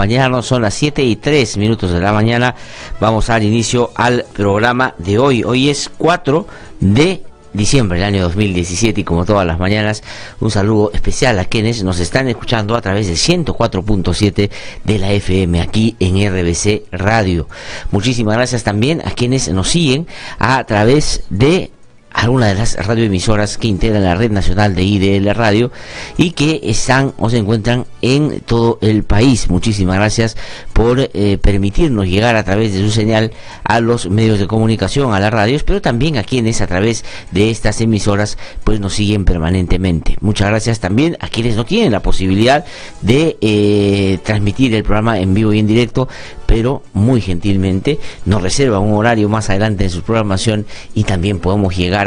acompañarnos. Son las 7:03 de la mañana. Vamos a dar inicio al programa de hoy. Hoy es 4 de diciembre del año 2017 y como todas las mañanas, un saludo especial a quienes nos están escuchando a través de 104.7 de la FM aquí en RBC Radio. Muchísimas gracias también a quienes nos siguen a través de alguna de las radioemisoras que integran la red nacional de IDL Radio y que están o se encuentran en todo el país. Muchísimas gracias por permitirnos llegar a través de su señal a los medios de comunicación, a las radios, pero también a quienes a través de estas emisoras pues nos siguen permanentemente. Muchas gracias también a quienes no tienen la posibilidad de transmitir el programa en vivo y en directo, pero muy gentilmente nos reserva un horario más adelante en su programación y también podemos llegar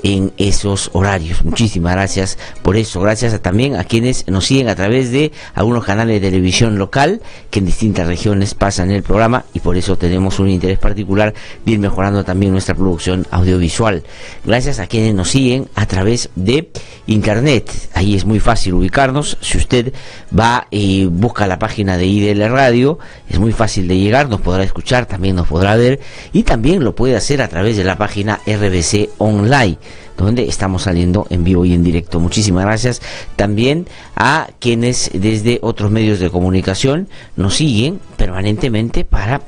en esos horarios. Muchísimas gracias por eso. Gracias también a quienes nos siguen a través de algunos canales de televisión local que en distintas regiones pasan el programa y por eso tenemos un interés particular de ir mejorando también nuestra producción audiovisual. Gracias a quienes nos siguen a través de internet. Ahí es muy fácil ubicarnos. Si usted va y busca la página de IDL Radio, es muy fácil de llegar, nos podrá escuchar, también nos podrá ver y también lo puede hacer a través de la página RBC Online, donde estamos saliendo en vivo y en directo. Muchísimas gracias también a quienes desde otros medios de comunicación nos siguen permanentemente para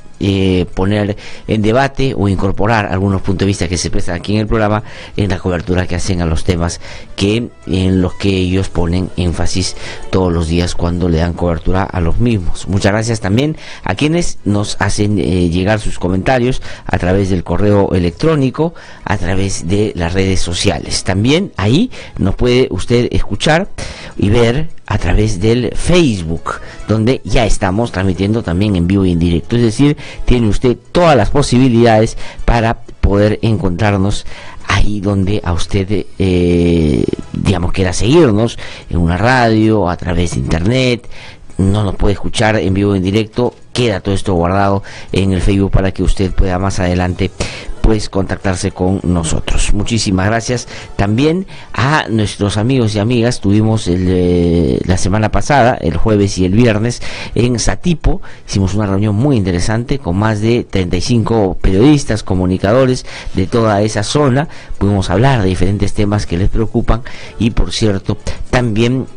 poner en debate o incorporar algunos puntos de vista que se prestan aquí en el programa en la cobertura que hacen a los temas en los que ellos ponen énfasis todos los días cuando le dan cobertura a los mismos. Muchas gracias también a quienes nos hacen llegar sus comentarios a través del correo electrónico, a través de las redes sociales. También ahí nos puede usted escuchar y ver a través del Facebook, donde ya estamos transmitiendo también en vivo y en directo. Es decir, tiene usted todas las posibilidades para poder encontrarnos ahí donde a usted, quiera seguirnos en una radio, a través de internet. No nos puede escuchar en vivo y en directo. Queda todo esto guardado en el Facebook para que usted pueda más adelante pues contactarse con nosotros. Muchísimas gracias también a nuestros amigos y amigas. Tuvimos la semana pasada, el jueves y el viernes, en Satipo. Hicimos una reunión muy interesante con más de 35 periodistas, comunicadores de toda esa zona. Pudimos hablar de diferentes temas que les preocupan y, por cierto, también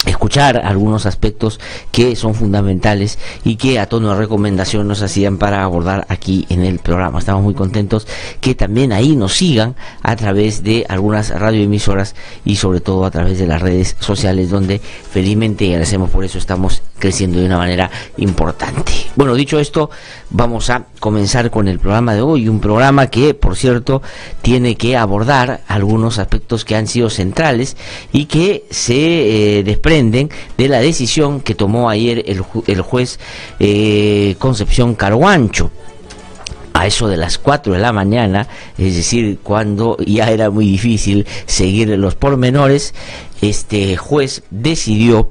escuchar algunos aspectos que son fundamentales y que a tono de recomendación nos hacían para abordar aquí en el programa. Estamos muy contentos que también ahí nos sigan a través de algunas radioemisoras y sobre todo a través de las redes sociales, donde felizmente, y agradecemos por eso, estamos creciendo de una manera importante. Bueno, dicho esto, vamos a comenzar con el programa de hoy, un programa que, por cierto, tiene que abordar algunos aspectos que han sido centrales y que se desprenden de la decisión que tomó ayer el juez Concepción Carhuancho. A eso de las 4 de la mañana, es decir, cuando ya era muy difícil seguir los pormenores, este juez decidió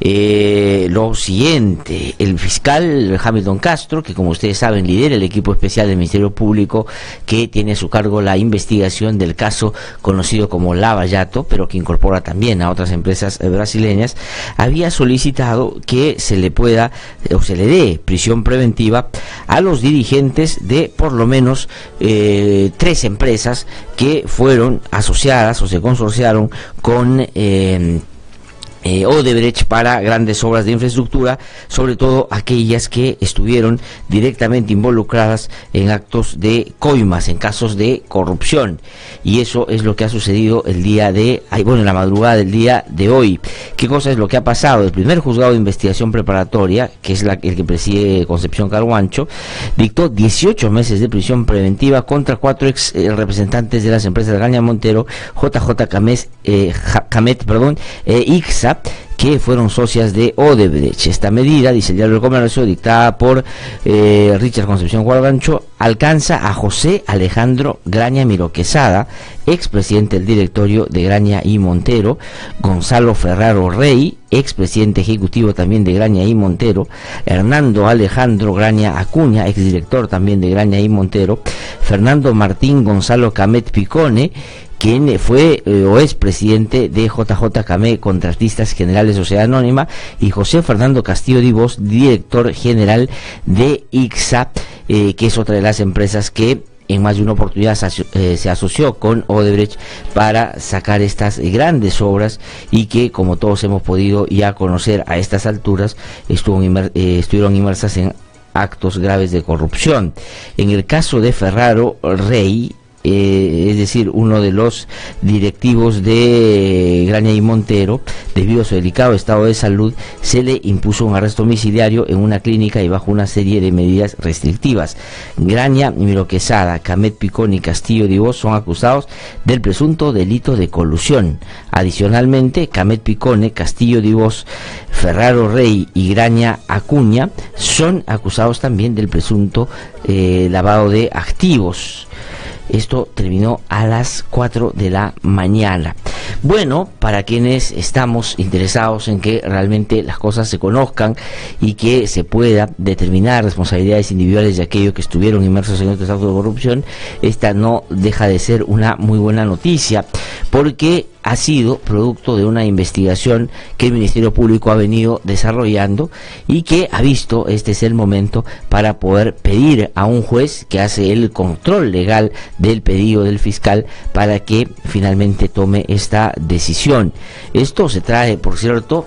lo siguiente. El fiscal Hamilton Castro, que como ustedes saben lidera el equipo especial del Ministerio Público que tiene a su cargo la investigación del caso conocido como Lava Jato, pero que incorpora también a otras empresas brasileñas, había solicitado que se le pueda o se le dé prisión preventiva a los dirigentes de por lo menos 3 empresas que fueron asociadas o se consorciaron con Odebrecht para grandes obras de infraestructura, sobre todo aquellas que estuvieron directamente involucradas en actos de coimas, en casos de corrupción. Y eso es lo que ha sucedido en la madrugada del día de hoy. ¿Qué cosa es lo que ha pasado? El primer juzgado de investigación preparatoria, que es el que preside Concepción Carhuancho, dictó 18 meses de prisión preventiva contra 4 ex representantes de las empresas Graña Montero, JJ Camet, ICSA, que fueron socias de Odebrecht. Esta medida, dice el Diario del Comercio, dictada por Richard Concepción Carhuancho, alcanza a José Alejandro Graña Miró Quesada, expresidente del directorio de Graña y Montero, Gonzalo Ferraro Rey, expresidente ejecutivo también de Graña y Montero, Hernando Alejandro Graña Acuña, exdirector también de Graña y Montero, Fernando Martín Gonzalo Camet Picone, quien fue o es presidente de JJ Camé, Contratistas Generales Sociedad Anónima, y José Fernando Castillo Divos, director general de ICSA, que es otra de las empresas que en más de una oportunidad se asoció con Odebrecht para sacar estas grandes obras y que, como todos hemos podido ya conocer a estas alturas, estuvieron inmersas en actos graves de corrupción. En el caso de Ferraro Rey, es decir, uno de los directivos de Graña y Montero, debido a su delicado estado de salud, se le impuso un arresto domiciliario en una clínica y bajo una serie de medidas restrictivas. Graña, Miro Quesada, Camet Picón y Castillo Divos son acusados del presunto delito de colusión. Adicionalmente, Camet Picone, Castillo Divos, Ferraro Rey y Graña Acuña son acusados también del presunto lavado de activos. Esto terminó a las 4 de la mañana. Bueno, para quienes estamos interesados en que realmente las cosas se conozcan y que se pueda determinar responsabilidades individuales de aquellos que estuvieron inmersos en estos actos de corrupción, esta no deja de ser una muy buena noticia, porque ha sido producto de una investigación que el Ministerio Público ha venido desarrollando y que ha visto este es el momento para poder pedir a un juez que hace el control legal del pedido del fiscal para que finalmente tome esta decisión. Esto se trae, por cierto,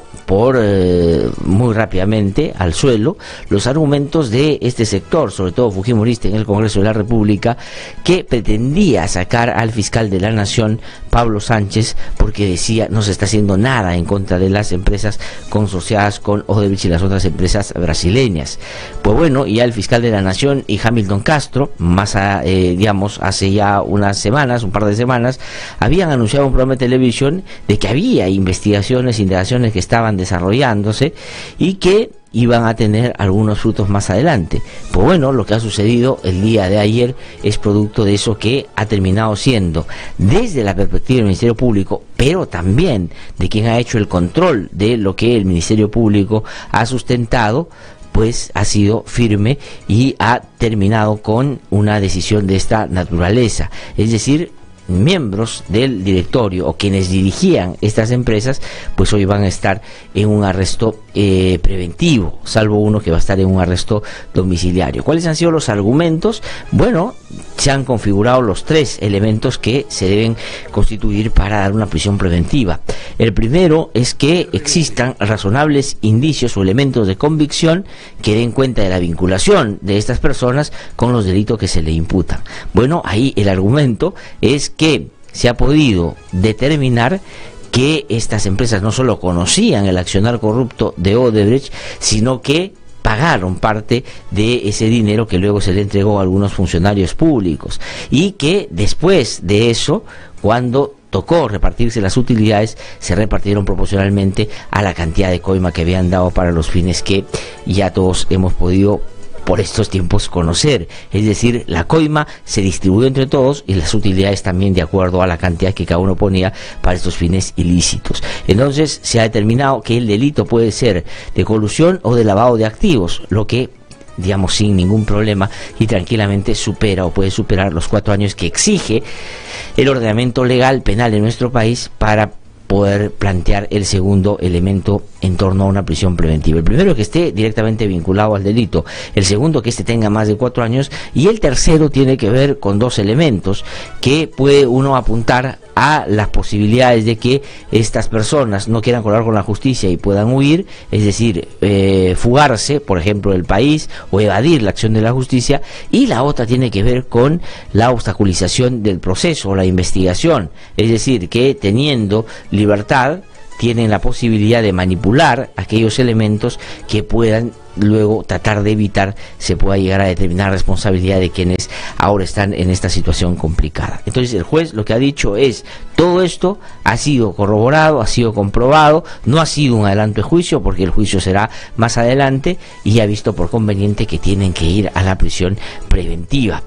muy rápidamente al suelo los argumentos de este sector, sobre todo fujimorista en el Congreso de la República, que pretendía sacar al fiscal de la Nación, Pablo Sánchez, porque decía no se está haciendo nada en contra de las empresas consorciadas con Odebrecht y las otras empresas brasileñas. Pues bueno, ya el fiscal de la Nación y Hamilton Castro, hace ya unas semanas, un par de semanas, habían anunciado un programa de televisión de que había investigaciones, indagaciones que estaban desarrollándose y que iban a tener algunos frutos más adelante. Pues bueno, lo que ha sucedido el día de ayer es producto de eso, que ha terminado siendo, desde la perspectiva del Ministerio Público, pero también de quien ha hecho el control de lo que el Ministerio Público ha sustentado, pues ha sido firme y ha terminado con una decisión de esta naturaleza. Es decir, miembros del directorio o quienes dirigían estas empresas, pues hoy van a estar en un arresto preventivo, salvo uno que va a estar en un arresto domiciliario. ¿Cuáles han sido los argumentos? Bueno, se han configurado los tres elementos que se deben constituir para dar una prisión preventiva. El primero es que existan razonables indicios o elementos de convicción que den cuenta de la vinculación de estas personas con los delitos que se le imputan. Bueno, ahí el argumento es que se ha podido determinar que estas empresas no solo conocían el accionar corrupto de Odebrecht, sino que pagaron parte de ese dinero que luego se le entregó a algunos funcionarios públicos, y que después de eso, cuando tocó repartirse las utilidades, se repartieron proporcionalmente a la cantidad de coima que habían dado para los fines que ya todos hemos podido por estos tiempos conocer. Es decir, la coima se distribuyó entre todos y las utilidades también de acuerdo a la cantidad que cada uno ponía para estos fines ilícitos. Entonces se ha determinado que el delito puede ser de colusión o de lavado de activos, lo que, digamos, sin ningún problema y tranquilamente supera o puede superar los 4 años que exige el ordenamiento legal penal en nuestro país para poder plantear el segundo elemento en torno a una prisión preventiva. El primero, que esté directamente vinculado al delito; el segundo, que este tenga más de 4 años; y el tercero tiene que ver con 2 elementos que puede uno apuntar a las posibilidades de que estas personas no quieran colaborar con la justicia y puedan huir, es decir, fugarse, por ejemplo, del país o evadir la acción de la justicia; y la otra tiene que ver con la obstaculización del proceso o la investigación, es decir, que teniendo libertad tienen la posibilidad de manipular aquellos elementos que puedan luego tratar de evitar se pueda llegar a determinar responsabilidad de quienes ahora están en esta situación complicada. Entonces el juez lo que ha dicho es: todo esto ha sido corroborado, ha sido comprobado, no ha sido un adelanto de juicio porque el juicio será más adelante, y ha visto por conveniente que tienen que ir a la prisión preventiva.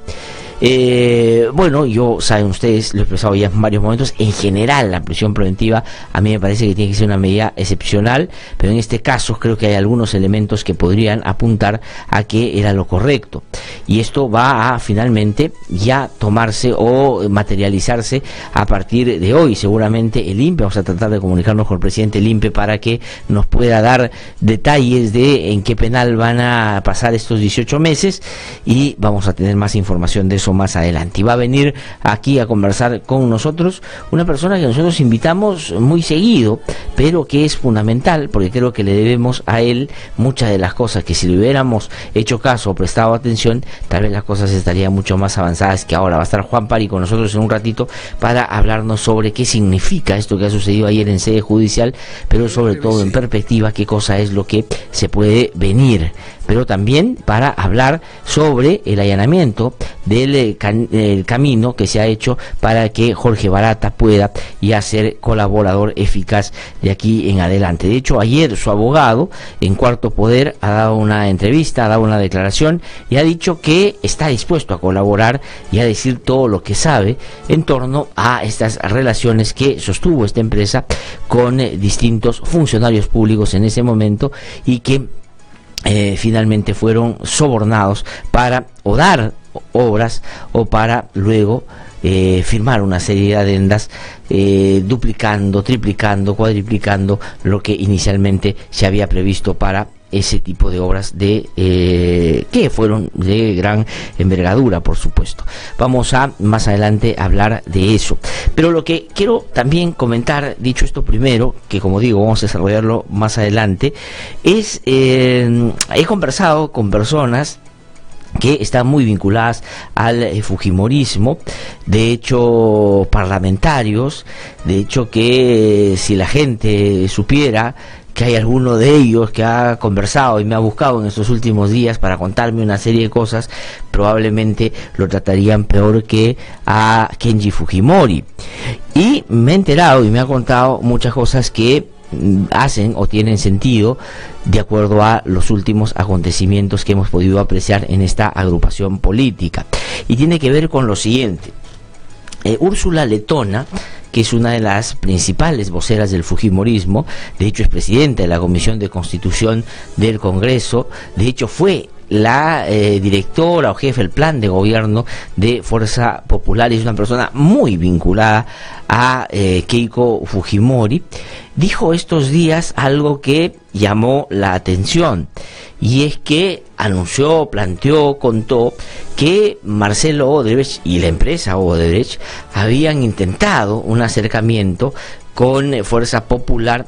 Bueno, yo, saben ustedes, lo he expresado ya en varios momentos, en general la prisión preventiva a mí me parece que tiene que ser una medida excepcional, pero en este caso creo que hay algunos elementos que podrían apuntar a que era lo correcto, y esto va a finalmente ya tomarse o materializarse a partir de hoy. Seguramente el INPE, vamos a tratar de comunicarnos con el presidente del INPE para que nos pueda dar detalles de en qué penal van a pasar estos 18 meses, y vamos a tener más información de eso más adelante. Y va a venir aquí a conversar con nosotros una persona que nosotros invitamos muy seguido, pero que es fundamental, porque creo que le debemos a él muchas de las cosas que si le hubiéramos hecho caso o prestado atención, tal vez las cosas estarían mucho más avanzadas que ahora. Va a estar Juan Pari con nosotros en un ratito para hablarnos sobre qué significa esto que ha sucedido ayer en sede judicial, pero sobre todo en perspectiva qué cosa es lo que se puede venir, pero también para hablar sobre el allanamiento del el camino que se ha hecho para que Jorge Barata pueda ya ser colaborador eficaz de aquí en adelante. De hecho, ayer su abogado en Cuarto Poder ha dado una entrevista, ha dado una declaración y ha dicho que está dispuesto a colaborar y a decir todo lo que sabe en torno a estas relaciones que sostuvo esta empresa con distintos funcionarios públicos en ese momento, y que finalmente fueron sobornados para o dar obras o para luego firmar una serie de adendas duplicando, triplicando, cuadriplicando lo que inicialmente se había previsto para ese tipo de obras que fueron de gran envergadura, por supuesto. Vamos a más adelante hablar de eso, pero lo que quiero también comentar, dicho esto primero, que como digo vamos a desarrollarlo más adelante, es he conversado con personas que están muy vinculadas al fujimorismo, de hecho parlamentarios, de hecho que si la gente supiera que hay alguno de ellos que ha conversado y me ha buscado en estos últimos días para contarme una serie de cosas, probablemente lo tratarían peor que a Kenji Fujimori. Y me he enterado y me ha contado muchas cosas que hacen o tienen sentido de acuerdo a los últimos acontecimientos que hemos podido apreciar en esta agrupación política, y tiene que ver con lo siguiente. Úrsula Letona, que es una de las principales voceras del fujimorismo, de hecho es presidenta de la Comisión de Constitución del Congreso, de hecho fue la directora o jefe del plan de gobierno de Fuerza Popular, y es una persona muy vinculada a Keiko Fujimori, dijo estos días algo que llamó la atención, y es que anunció, planteó, contó que Marcelo Odebrecht y la empresa Odebrecht habían intentado un acercamiento con Fuerza Popular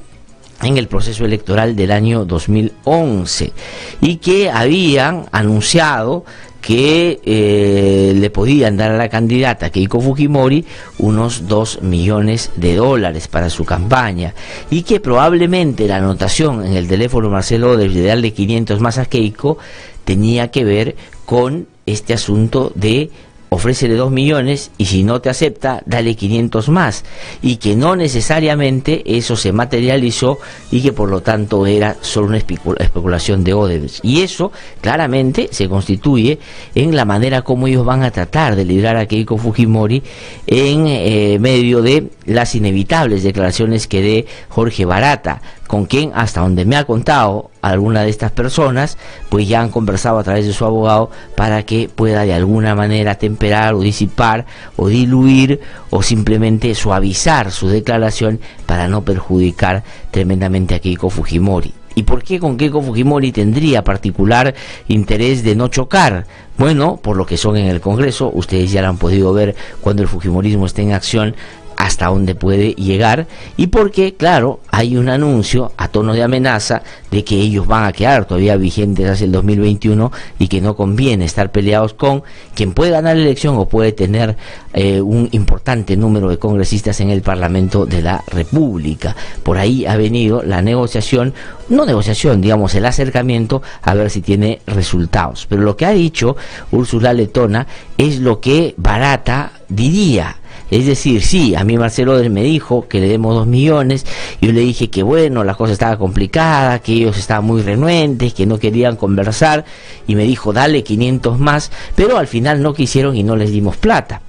en el proceso electoral del año 2011, y que habían anunciado que le podían dar a la candidata Keiko Fujimori unos $2 millones para su campaña, y que probablemente la anotación en el teléfono Marcelo de darle 500 más a Keiko tenía que ver con este asunto de ofrécele 2 millones y si no te acepta, dale 500 más, y que no necesariamente eso se materializó y que por lo tanto era solo una especulación de Odebrecht. Y eso claramente se constituye en la manera como ellos van a tratar de librar a Keiko Fujimori en medio de las inevitables declaraciones que dé Jorge Barata, con quien, hasta donde me ha contado alguna de estas personas, pues ya han conversado a través de su abogado para que pueda de alguna manera temperar o disipar o diluir o simplemente suavizar su declaración para no perjudicar tremendamente a Keiko Fujimori. ¿Y por qué con Keiko Fujimori tendría particular interés de no chocar? Bueno, por lo que son en el Congreso, ustedes ya lo han podido ver cuando el fujimorismo está en acción, hasta dónde puede llegar, y porque, claro, hay un anuncio a tono de amenaza de que ellos van a quedar todavía vigentes hacia el 2021 y que no conviene estar peleados con quien puede ganar la elección o puede tener un importante número de congresistas en el Parlamento de la República. Por ahí ha venido la negociación, no negociación, digamos, el acercamiento a ver si tiene resultados. Pero lo que ha dicho Úrsula Letona es lo que Barata diría. Es decir, sí, a mí Marcelo me dijo que le demos 2 millones, y yo le dije que bueno, la cosa estaba complicada, que ellos estaban muy renuentes, que no querían conversar, y me dijo dale 500 más, pero al final no quisieron y no les dimos plata.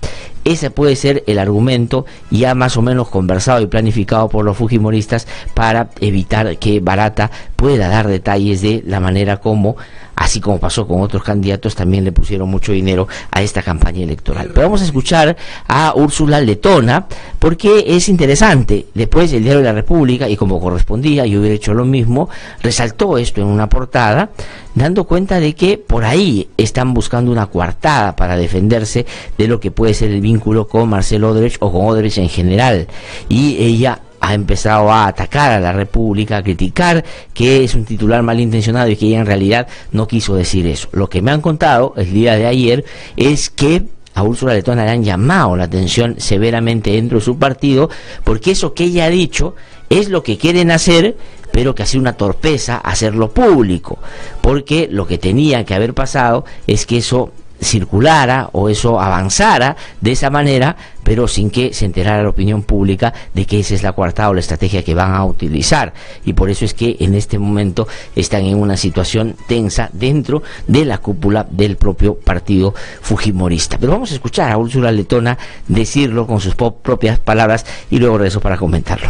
Ese puede ser el argumento ya más o menos conversado y planificado por los fujimoristas para evitar que Barata pueda dar detalles de la manera como, así como pasó con otros candidatos, también le pusieron mucho dinero a esta campaña electoral. Pero vamos a escuchar a Úrsula Letona, porque es interesante. Después el Diario de la República, y como correspondía, yo hubiera hecho lo mismo, resaltó esto en una portada, dando cuenta de que por ahí están buscando una coartada para defenderse de lo que puede ser el vínculo con Marcelo Odebrecht o con Odebrecht en general. Y ella ha empezado a atacar a la República, a criticar que es un titular malintencionado y que ella en realidad no quiso decir eso. Lo que me han contado el día de ayer es que a Úrsula Letona le han llamado la atención severamente dentro de su partido, porque eso que ella ha dicho es lo que quieren hacer, pero que ha sido una torpeza hacerlo público, porque lo que tenía que haber pasado es que eso circulara o eso avanzara de esa manera, pero sin que se enterara la opinión pública de que esa es la coartada o la estrategia que van a utilizar. Y por eso es que en este momento están en una situación tensa dentro de la cúpula del propio partido fujimorista. Pero vamos a escuchar a Úrsula Letona decirlo con sus propias palabras y luego regreso para comentarlo.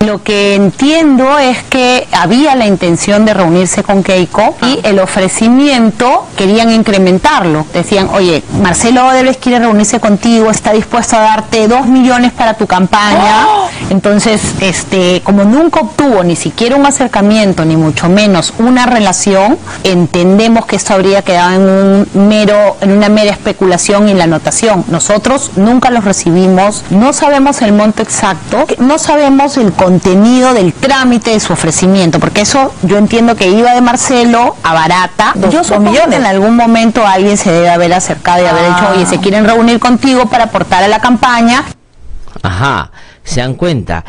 Lo que entiendo es que había la intención de reunirse con Keiko y el ofrecimiento querían incrementarlo. Decían, oye, Marcelo Odebrecht quiere reunirse contigo, está dispuesto a darte 2 millones para tu campaña. Entonces, como nunca obtuvo ni siquiera un acercamiento, ni mucho menos una relación, entendemos que esto habría quedado en una mera especulación y la anotación. Nosotros nunca los recibimos, no sabemos el monto exacto, no sabemos el contenido del trámite de su ofrecimiento, porque eso yo entiendo que iba de Marcelo a Barata. Yo supongo que en algún momento alguien se debe haber acercado y haber dicho, oye, se quieren reunir contigo para aportar a la campaña. Ajá, se dan cuenta.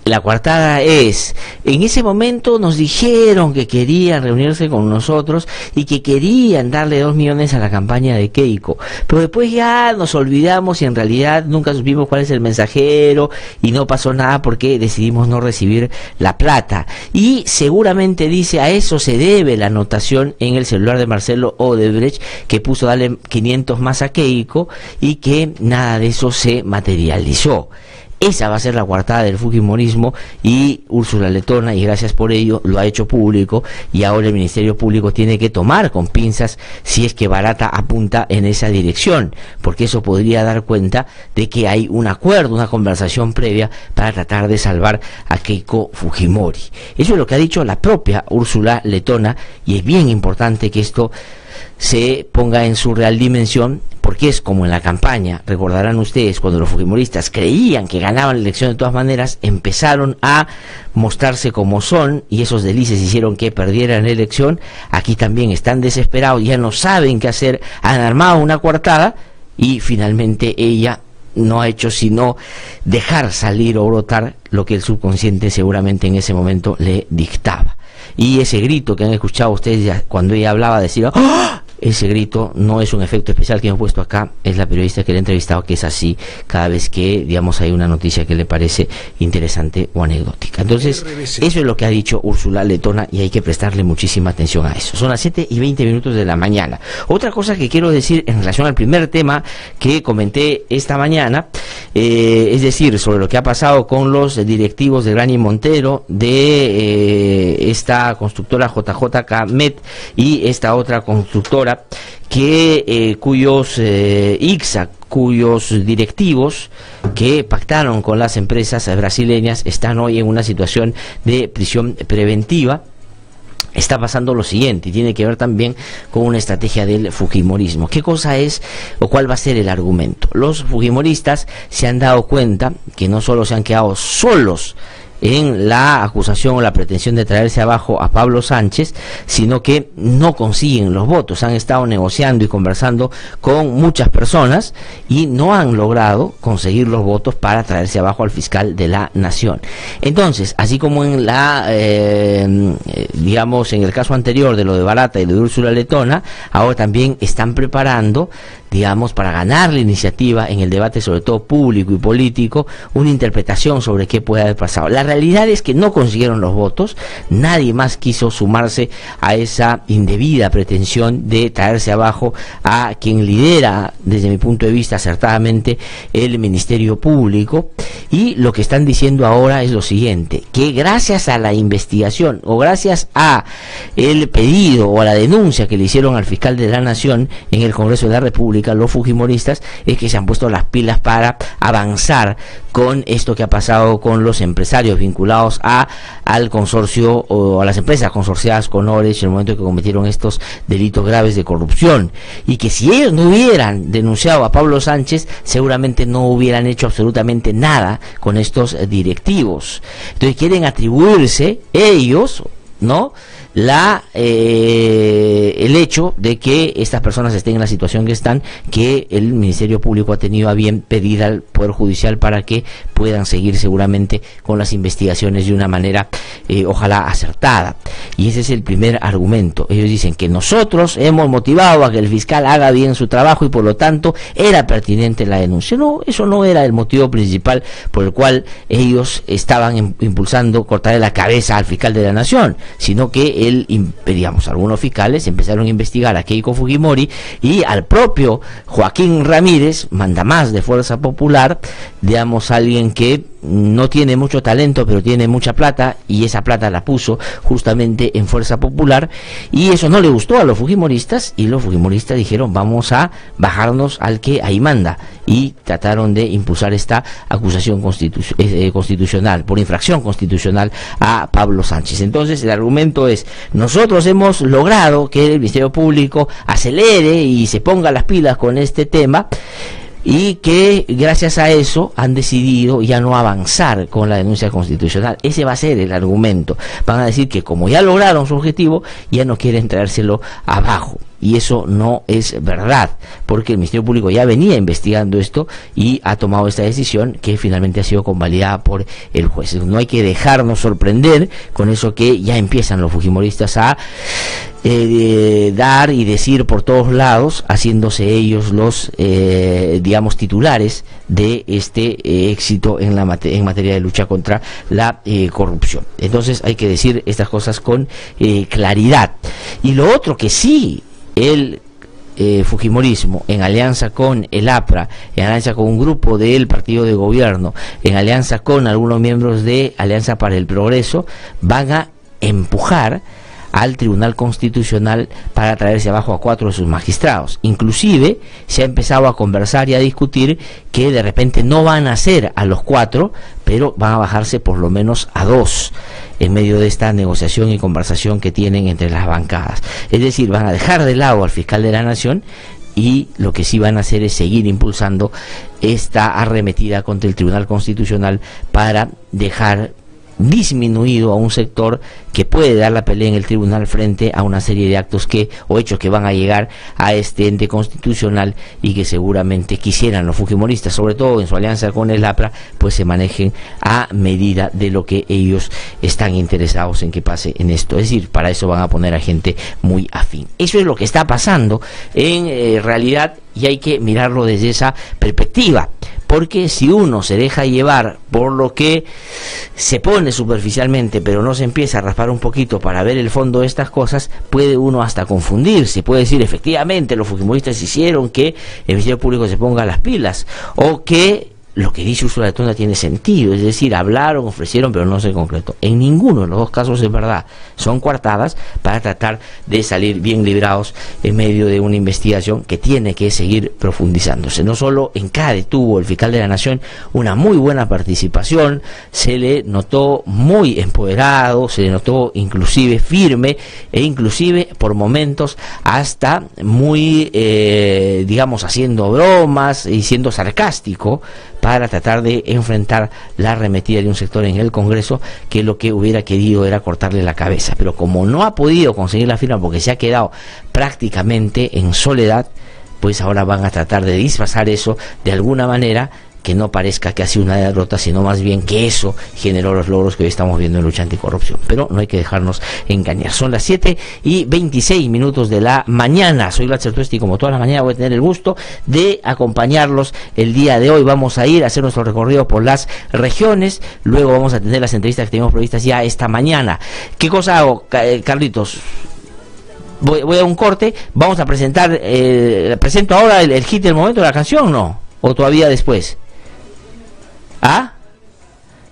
La coartada es, en ese momento nos dijeron que querían reunirse con nosotros y que querían darle 2 millones a la campaña de Keiko, pero después ya nos olvidamos y en realidad nunca supimos cuál es el mensajero y no pasó nada porque decidimos no recibir la plata. Y seguramente dice, a eso se debe la anotación en el celular de Marcelo Odebrecht, que puso darle 500 más a Keiko y que nada de eso se materializó. Esa va a ser la coartada del fujimorismo y Úrsula Letona, y gracias por ello, lo ha hecho público, y ahora el Ministerio Público tiene que tomar con pinzas si es que Barata apunta en esa dirección, porque eso podría dar cuenta de que hay un acuerdo, una conversación previa para tratar de salvar a Keiko Fujimori. Eso es lo que ha dicho la propia Úrsula Letona, y es bien importante que esto se ponga en su real dimensión, porque es como en la campaña. Recordarán ustedes, cuando los fujimoristas creían que ganaban la elección de todas maneras, empezaron a mostrarse como son, y esos delicias hicieron que perdieran la elección. Aquí también están desesperados, ya no saben qué hacer, han armado una coartada, y finalmente ella no ha hecho sino dejar salir o brotar lo que el subconsciente seguramente en ese momento le dictaba. Y ese grito que han escuchado ustedes cuando ella hablaba, decir, ¡oh!, ese grito no es un efecto especial que hemos puesto acá, es la periodista que le ha entrevistado, que es así cada vez que, digamos, hay una noticia que le parece interesante o anecdótica. Entonces, eso es lo que ha dicho Úrsula Letona y hay que prestarle muchísima atención a eso. Son las 7:20 de la mañana. Otra cosa que quiero decir en relación al primer tema que comenté esta mañana, es decir, sobre lo que ha pasado con los directivos de Grani Montero, de esta constructora JJK Met y esta otra constructora cuyos ICSA, cuyos directivos que pactaron con las empresas brasileñas están hoy en una situación de prisión preventiva. Está pasando lo siguiente, y tiene que ver también con una estrategia del fujimorismo. ¿Qué cosa es o cuál va a ser el argumento? Los fujimoristas se han dado cuenta que no solo se han quedado solos en la acusación o la pretensión de traerse abajo a Pablo Sánchez, sino que no consiguen los votos. Han estado negociando y conversando con muchas personas y no han logrado conseguir los votos para traerse abajo al fiscal de la nación. Entonces, así como en digamos, en el caso anterior de lo de Barata y de Úrsula Letona, ahora también están preparando digamos, para ganar la iniciativa en el debate, sobre todo público y político, una interpretación sobre qué puede haber pasado. La realidad es que no consiguieron los votos, nadie más quiso sumarse a esa indebida pretensión de traerse abajo a quien lidera, desde mi punto de vista, acertadamente el Ministerio Público, y lo que están diciendo ahora es lo siguiente, que gracias a la investigación o gracias a el pedido o a la denuncia que le hicieron al fiscal de la Nación en el Congreso de la República, los fujimoristas, es que se han puesto las pilas para avanzar con esto que ha pasado con los empresarios vinculados al consorcio o a las empresas consorciadas con Odebrecht en el momento que cometieron estos delitos graves de corrupción, y que si ellos no hubieran denunciado a Pablo Sánchez, seguramente no hubieran hecho absolutamente nada con estos directivos. Entonces quieren atribuirse ellos, ¿no?, el hecho de que estas personas estén en la situación que están, que el Ministerio Público ha tenido a bien pedir al Poder Judicial para que puedan seguir seguramente con las investigaciones de una manera ojalá acertada. Y ese es el primer argumento. Ellos dicen que nosotros hemos motivado a que el fiscal haga bien su trabajo y por lo tanto era pertinente la denuncia. No, eso no era el motivo principal por el cual ellos estaban impulsando cortarle la cabeza al fiscal de la Nación, sino que digamos, algunos fiscales empezaron a investigar a Keiko Fujimori y al propio Joaquín Ramírez, mandamás de Fuerza Popular, digamos, alguien que no tiene mucho talento pero tiene mucha plata, y esa plata la puso justamente en Fuerza Popular, y eso no le gustó a los fujimoristas, y los fujimoristas dijeron vamos a bajarnos al que ahí manda, y trataron de impulsar esta acusación constitucional, por infracción constitucional, a Pablo Sánchez. Entonces el argumento es, nosotros hemos logrado que el Ministerio Público acelere y se ponga las pilas con este tema, y que gracias a eso han decidido ya no avanzar con la denuncia constitucional. Ese va a ser el argumento. Van a decir que como ya lograron su objetivo, ya no quieren traérselo abajo. Y eso no es verdad, porque el Ministerio Público ya venía investigando esto y ha tomado esta decisión que finalmente ha sido convalidada por el juez. No hay que dejarnos sorprender con eso que ya empiezan los fujimoristas a dar y decir por todos lados, haciéndose ellos los digamos titulares de este éxito en materia de lucha contra la corrupción. Entonces hay que decir estas cosas con claridad. Y lo otro que sí, el fujimorismo, en alianza con el APRA, en alianza con un grupo del partido de gobierno, en alianza con algunos miembros de Alianza para el Progreso, van a empujar al Tribunal Constitucional para traerse abajo a 4 de sus magistrados. Inclusive se ha empezado a conversar y a discutir que de repente no van a ser a los 4, pero van a bajarse por lo menos a 2 en medio de esta negociación y conversación que tienen entre las bancadas. Es decir, van a dejar de lado al fiscal de la Nación, y lo que sí van a hacer es seguir impulsando esta arremetida contra el Tribunal Constitucional para dejar disminuido a un sector que puede dar la pelea en el tribunal frente a una serie de actos o hechos que van a llegar a este ente constitucional, y que seguramente quisieran los fujimoristas, sobre todo en su alianza con el APRA, pues se manejen a medida de lo que ellos están interesados en que pase en esto. Es decir, para eso van a poner a gente muy afín. Eso es lo que está pasando en realidad, y hay que mirarlo desde esa perspectiva, porque si uno se deja llevar por lo que se pone superficialmente, pero no se empieza a raspar un poquito para ver el fondo de estas cosas, puede uno hasta confundirse, puede decir efectivamente los fujimoristas hicieron que el Ministerio Público se ponga las pilas, o que lo que dice Úrsula Letonda tiene sentido, es decir, hablaron, ofrecieron, pero no se concretó. En ninguno de los dos casos es verdad, son coartadas para tratar de salir bien librados en medio de una investigación que tiene que seguir profundizándose. No solo en CADE tuvo el fiscal de la Nación una muy buena participación, se le notó muy empoderado, se le notó inclusive firme, e inclusive por momentos hasta muy, digamos, haciendo bromas y siendo sarcástico, para tratar de enfrentar la arremetida de un sector en el Congreso que lo que hubiera querido era cortarle la cabeza. Pero como no ha podido conseguir la firma porque se ha quedado prácticamente en soledad, pues ahora van a tratar de disfrazar eso de alguna manera, que no parezca que ha sido una derrota, sino más bien que eso generó los logros que hoy estamos viendo en lucha anticorrupción. Pero no hay que dejarnos engañar. Son las 7:26 de la mañana. Soy Latzer Tuesti y como toda la mañana voy a tener el gusto de acompañarlos el día de hoy. Vamos a ir a hacer nuestro recorrido por las regiones, luego vamos a tener las entrevistas que tenemos previstas ya esta mañana. ¿Qué cosa hago, Carlitos? Voy a un corte, vamos a presentar, presento ahora el hit del momento de la canción, ¿no? ¿O todavía después? ¿Ah?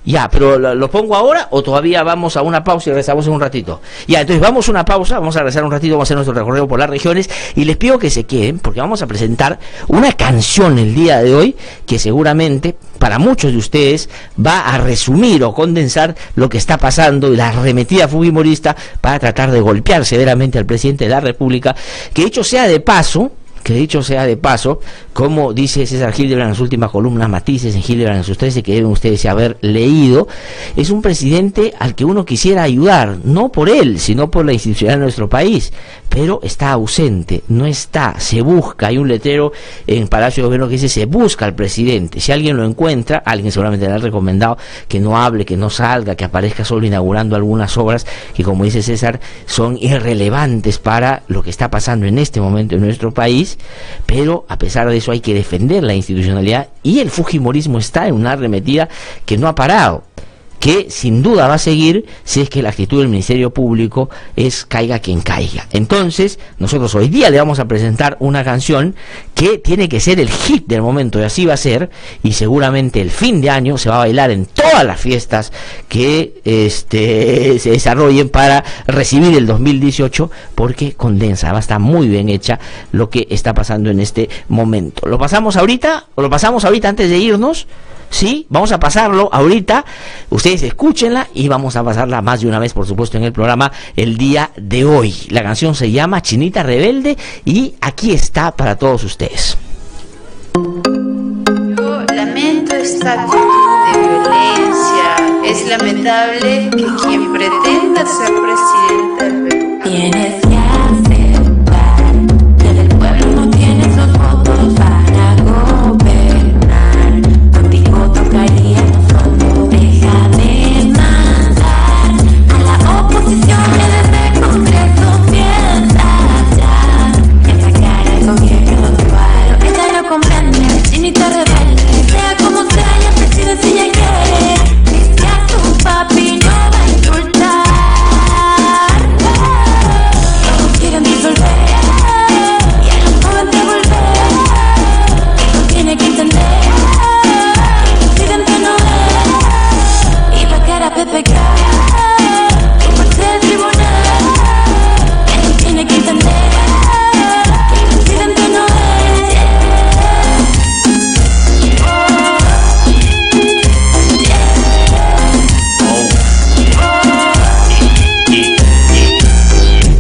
Ya, pero ¿lo pongo ahora o todavía vamos a una pausa y regresamos en un ratito? Ya, entonces vamos a una pausa, vamos a regresar un ratito, vamos a hacer nuestro recorrido por las regiones y les pido que se queden porque vamos a presentar una canción el día de hoy que seguramente para muchos de ustedes va a resumir o condensar lo que está pasando y la arremetida fujimorista para tratar de golpear severamente al presidente de la República, que dicho sea de paso, como dice César Hildebrand en sus últimas columnas, matices en Hildebrand en sus 13, que deben ustedes haber leído, es un presidente al que uno quisiera ayudar, no por él, sino por la institucionalidad de nuestro país, pero está ausente, no está, se busca, hay un letrero en Palacio de Gobierno que dice se busca al presidente, si alguien lo encuentra, alguien seguramente le ha recomendado que no hable, que no salga, que aparezca solo inaugurando algunas obras que, como dice César, son irrelevantes para lo que está pasando en este momento en nuestro país. Pero a pesar de eso hay que defender la institucionalidad y el fujimorismo está en una arremetida que no ha parado, que sin duda va a seguir si es que la actitud del Ministerio Público es caiga quien caiga. Entonces, nosotros hoy día le vamos a presentar una canción que tiene que ser el hit del momento, y así va a ser, y seguramente el fin de año se va a bailar en todas las fiestas que se desarrollen para recibir el 2018, porque condensa, va a estar muy bien hecha lo que está pasando en este momento. ¿Lo pasamos ahorita? ¿O lo pasamos ahorita antes de irnos? Sí, vamos a pasarlo ahorita, ustedes escúchenla y vamos a pasarla más de una vez, por supuesto, en el programa el día de hoy. La canción se llama Chinita Rebelde y aquí está para todos ustedes. Yo lamento esta actitud de violencia. Es lamentable que quien pretenda ser presidente del Perú tienes que aceptar que del pueblo no tienes los votos para gobernar. Contigo tocaría no solo deja de mandar a la oposición que desde el Congreso piensa ya en sacar al gobierno actual. Ella no comprende, chinita rebelde, sea como sea, ella decide si ella quiere. Dice a su papi no va a insultar. Todos quieren disolver y a los jóvenes devolver. Eso tiene que entender que el presidente no es. Y va a caer a PPK y parte del tribunal. Eso tiene que entender que el presidente no es.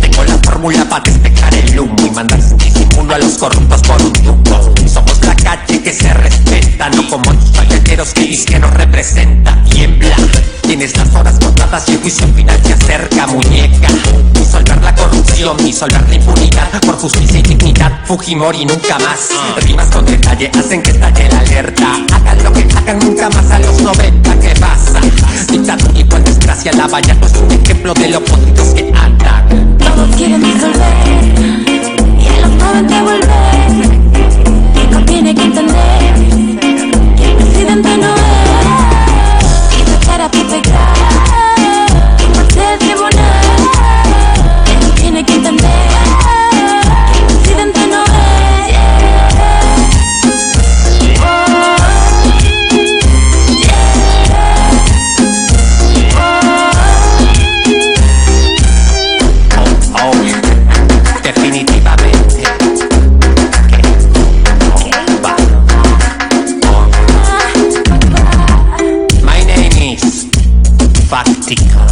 Tengo la fórmula para despejar el humo y mandar sin disimulo a los corruptos por un tubo. Somos la calle que se respeta, no como los paqueteros que dicen que nos representa. Tiembla, tienes las horas contadas y el juicio final se acerca, muñeca. Disolver la corrupción, disolver la impunidad, por justicia y dignidad, Fujimori nunca más. Rimas con detalle hacen que estalle la alerta. Hagan lo que hagan, nunca más a los 90, ¿qué pasa? Dictadura y por desgracia la valla no es un ejemplo de lo podridos que andan. Todos quieren disolver y a los jóvenes devolver. Kiko tiene que entender que el presidente no es. Y sacar a PPK y parte del tribunal. Eso tiene que entender que el presidente no es. Definitivamente. Va. My name is Fáctica,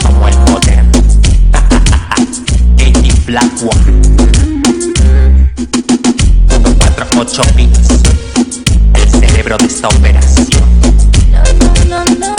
como el poder. 80 Black One 148 bits. El cerebro de esta operación. No, no, no.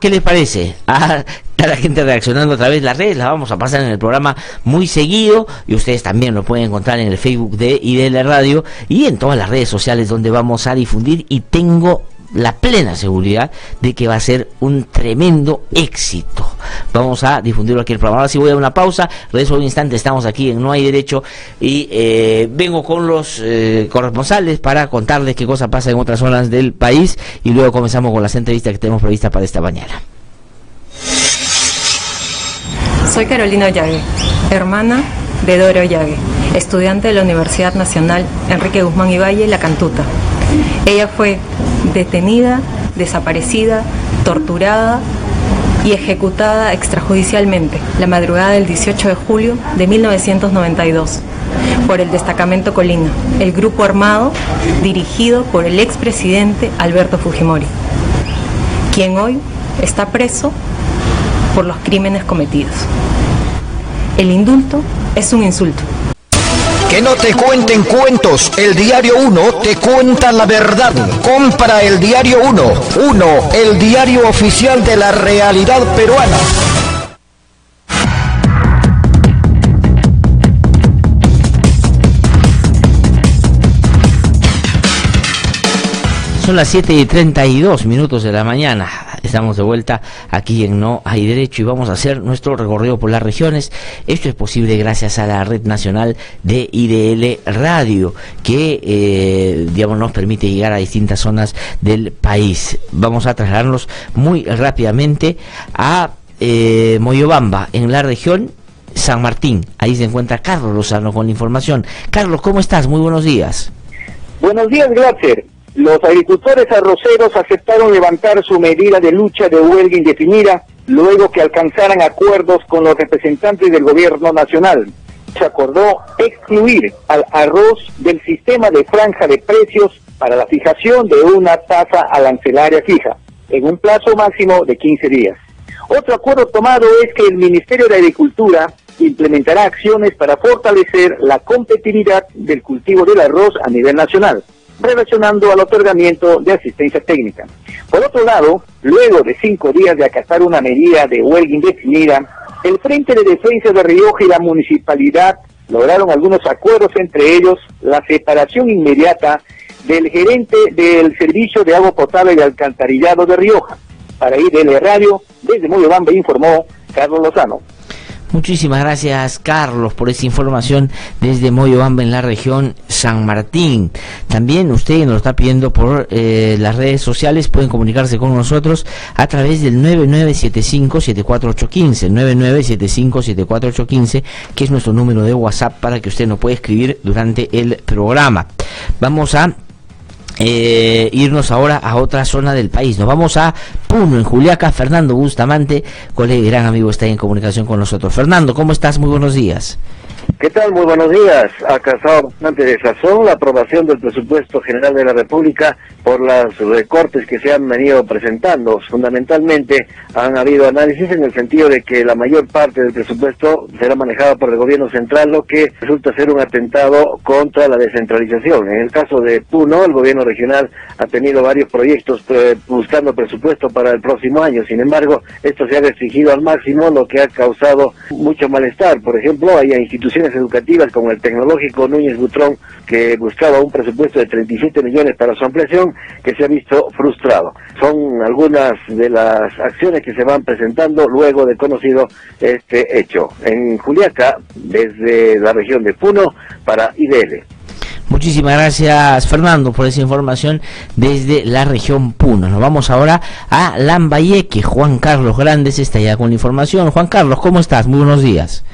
¿qué les parece? Está la gente reaccionando a través de las redes, la vamos a pasar en el programa muy seguido y ustedes también lo pueden encontrar en el Facebook de IDL Radio y en todas las redes sociales donde vamos a difundir, y tengo la plena seguridad de que va a ser un tremendo éxito. Vamos a difundirlo aquí en el programa. Ahora sí voy a una pausa, regreso un instante, estamos aquí en No Hay Derecho y vengo con los corresponsales para contarles qué cosa pasa en otras zonas del país y luego comenzamos con las entrevistas que tenemos previstas para esta mañana. Soy Carolina Ollague, hermana de Dora Ollague, estudiante de la Universidad Nacional Enrique Guzmán y Valle, La Cantuta. Ella fue detenida, desaparecida, torturada y ejecutada extrajudicialmente la madrugada del 18 de julio de 1992 por el Destacamento Colina, el grupo armado dirigido por el expresidente Alberto Fujimori, quien hoy está preso por los crímenes cometidos. El indulto es un insulto. Que no te cuenten cuentos, el Diario 1 te cuenta la verdad. Compra el Diario 1, el diario oficial de la realidad peruana. Son las 7:32 de la mañana. Estamos de vuelta aquí en No Hay Derecho y vamos a hacer nuestro recorrido por las regiones. Esto es posible gracias a la Red Nacional de IDL Radio, que nos permite llegar a distintas zonas del país. Vamos a trasladarnos muy rápidamente a Moyobamba, en la región San Martín. Ahí se encuentra Carlos Lozano con la información. Carlos, ¿cómo estás? Muy buenos días. Buenos días, Glatzer. Los agricultores arroceros aceptaron levantar su medida de lucha de huelga indefinida luego que alcanzaran acuerdos con los representantes del gobierno nacional. Se acordó excluir al arroz del sistema de franja de precios para la fijación de una tasa arancelaria fija, en un plazo máximo de 15 días. Otro acuerdo tomado es que el Ministerio de Agricultura implementará acciones para fortalecer la competitividad del cultivo del arroz a nivel nacional, relacionando al otorgamiento de asistencia técnica. Por otro lado, luego de 5 días de acatar una medida de huelga indefinida, el Frente de Defensa de Rioja y la municipalidad lograron algunos acuerdos, entre ellos la separación inmediata del gerente del Servicio de Agua Potable y Alcantarillado de Rioja. Para IDL Radio, desde Moyobamba informó Carlos Lozano. Muchísimas gracias, Carlos, por esta información desde Moyobamba, en la región San Martín. También usted nos lo está pidiendo por las redes sociales. Pueden comunicarse con nosotros a través del 9975-74815, 9975-74815, que es nuestro número de WhatsApp para que usted nos pueda escribir durante el programa. Vamos a irnos ahora a otra zona del país. Nos vamos a Puno, en Juliaca. Fernando Bustamante, colega y gran amigo, está en comunicación con nosotros. Fernando, ¿cómo estás? Muy buenos días. ¿Qué tal? Muy buenos días. Ha causado bastante desazón la aprobación del presupuesto general de la República por los recortes que se han venido presentando. Fundamentalmente han habido análisis en el sentido de que la mayor parte del presupuesto será manejado por el gobierno central, lo que resulta ser un atentado contra la descentralización. En el caso de Puno, el gobierno regional ha tenido varios proyectos buscando presupuesto para el próximo año. Sin embargo, esto se ha restringido al máximo, lo que ha causado mucho malestar. Por ejemplo, hay instituciones educativas como el Tecnológico Núñez Butrón, que buscaba un presupuesto de 37 millones para su ampliación, que se ha visto frustrado. Son algunas de las acciones que se van presentando luego de conocido este hecho. En Juliaca, desde la región de Puno, para IDL. Muchísimas gracias, Fernando, por esa información desde la región Puno. Nos vamos ahora a Lambayeque. Juan Carlos Grandes está ya con la información. Juan Carlos, ¿cómo estás? Muy buenos días.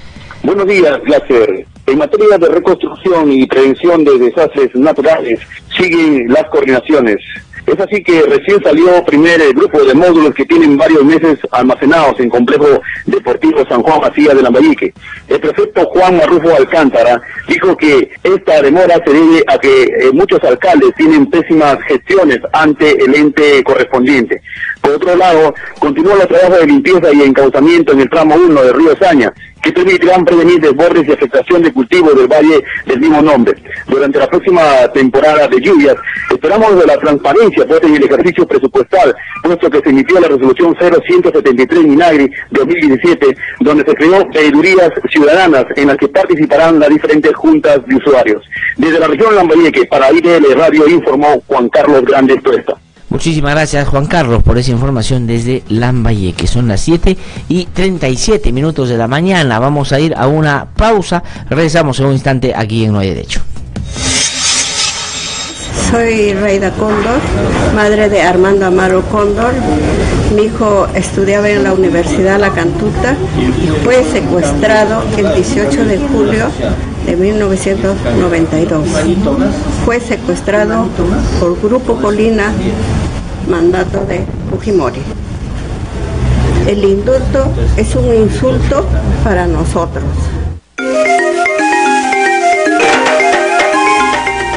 Buenos días, Glatzer. En materia de reconstrucción y prevención de desastres naturales, siguen las coordinaciones. Es así que recién salió el primer grupo de módulos que tienen varios meses almacenados en Complejo Deportivo San Juan Macías de Lambayeque. El prefecto Juan Marrufo Alcántara dijo que esta demora se debe a que muchos alcaldes tienen pésimas gestiones ante el ente correspondiente. Por otro lado, continúa el trabajo de limpieza y encauzamiento en el tramo 1 de Río Saña, que permitirán prevenir desbordes y afectación de cultivos del valle del mismo nombre. Durante la próxima temporada de lluvias, esperamos de la transparencia puesta en el ejercicio presupuestal, puesto que se emitió la resolución 0173 Minagri 2017, donde se creó veedurías ciudadanas en las que participarán las diferentes juntas de usuarios. Desde la región Lambayeque, para IDL Radio, informó Juan Carlos Grandes Tuesta. Muchísimas gracias, Juan Carlos, por esa información desde Lambayeque. Son las 7:37 de la mañana. Vamos a ir a una pausa. Regresamos en un instante aquí en No Hay Derecho. Soy Reida Cóndor, madre de Armando Amaro Cóndor. Mi hijo estudiaba en la Universidad La Cantuta y fue secuestrado el 18 de julio de 1992. Fue secuestrado por Grupo Colina, mandato de Fujimori. El indulto es un insulto para nosotros.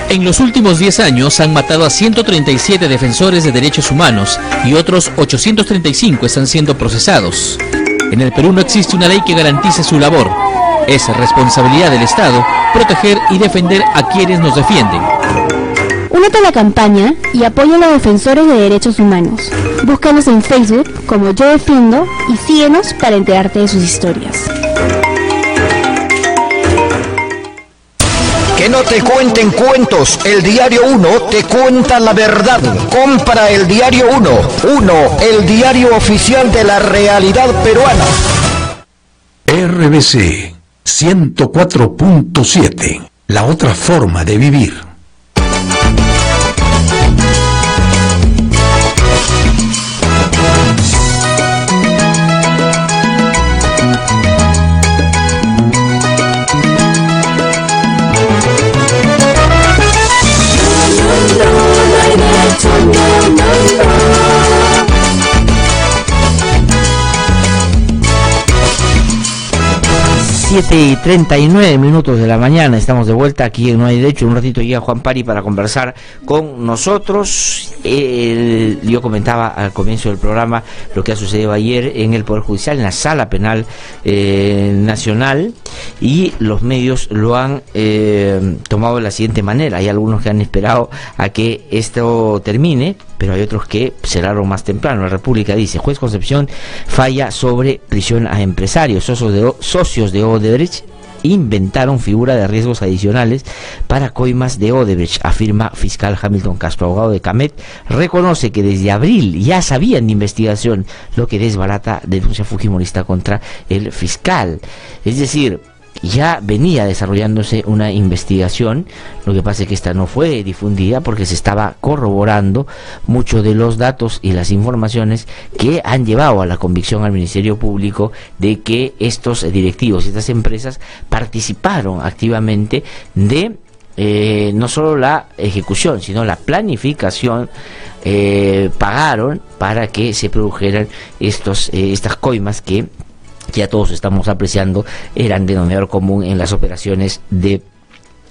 En los últimos 10 años han matado a 137 defensores de derechos humanos y otros 835 están siendo procesados. En el Perú no existe una ley que garantice su labor. Es responsabilidad del Estado proteger y defender a quienes nos defienden. Únete a la campaña y apoya a los defensores de derechos humanos. Búscanos en Facebook como Yo Defiendo y síguenos para enterarte de sus historias. Que no te cuenten cuentos, el Diario 1 te cuenta la verdad. Compra el Diario 1, el diario oficial de la realidad peruana. RBC 104.7, la otra forma de vivir. Siete y 39 de la mañana, estamos de vuelta aquí en No Hay Derecho. Un ratito llega Juan Pari para conversar con nosotros. Yo comentaba al comienzo del programa lo que ha sucedido ayer en el Poder Judicial, en la Sala Penal Nacional, y los medios lo han tomado de la siguiente manera. Hay algunos que han esperado a que esto termine, pero hay otros que cerraron más temprano. La República dice: Juez Concepción falla sobre prisión a empresarios. Socios de Odebrecht inventaron figura de riesgos adicionales para coimas de Odebrecht, afirma fiscal Hamilton Castro. Abogado de Camet reconoce que desde abril ya sabían de investigación, lo que desbarata denuncia fujimorista contra el fiscal. Es decir, ya venía desarrollándose una investigación. Lo que pasa es que esta no fue difundida porque se estaba corroborando muchos de los datos y las informaciones que han llevado a la convicción al Ministerio Público de que estos directivos y estas empresas participaron activamente de no solo la ejecución, sino la planificación. Pagaron para que se produjeran estas coimas que ya todos estamos apreciando eran denominador común en las operaciones de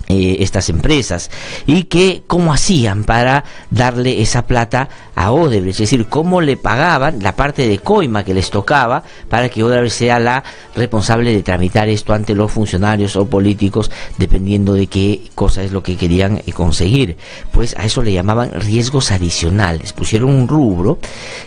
estas empresas. Y que cómo hacían para darle esa plata a Odebrecht, es decir, cómo le pagaban la parte de coima que les tocaba para que Odebrecht sea la responsable de tramitar esto ante los funcionarios o políticos, dependiendo de qué cosa es lo que querían conseguir. Pues a eso le llamaban riesgos adicionales. Pusieron un rubro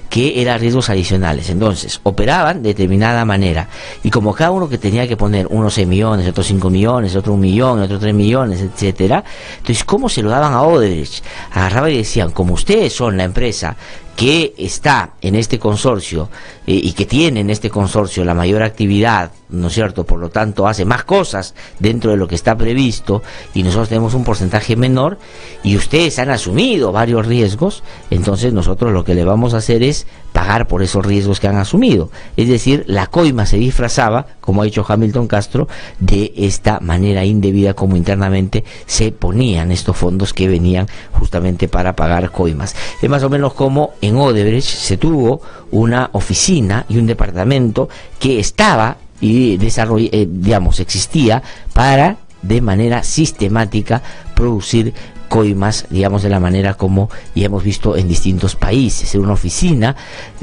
que era riesgos adicionales. Entonces operaban de determinada manera, y como cada uno que tenía que poner unos 6 millones, otros 5 millones, otro 1 millón, otro 3 millones, etcétera. Entonces, ¿cómo se lo daban a Odebrecht? Agarraban y decían: como ustedes son la empresa que está en este consorcio y que tiene en este consorcio la mayor actividad, ¿no es cierto? Por lo tanto, hace más cosas dentro de lo que está previsto y nosotros tenemos un porcentaje menor, y ustedes han asumido varios riesgos, entonces nosotros lo que le vamos a hacer es pagar por esos riesgos que han asumido. Es decir, la coima se disfrazaba, como ha dicho Hamilton Castro, de esta manera indebida como internamente se ponían estos fondos que venían justamente para pagar coimas. Es más o menos como en Odebrecht se tuvo una oficina y un departamento que estaba y existía para de manera sistemática producir coimas, digamos, de la manera como ya hemos visto en distintos países, en una oficina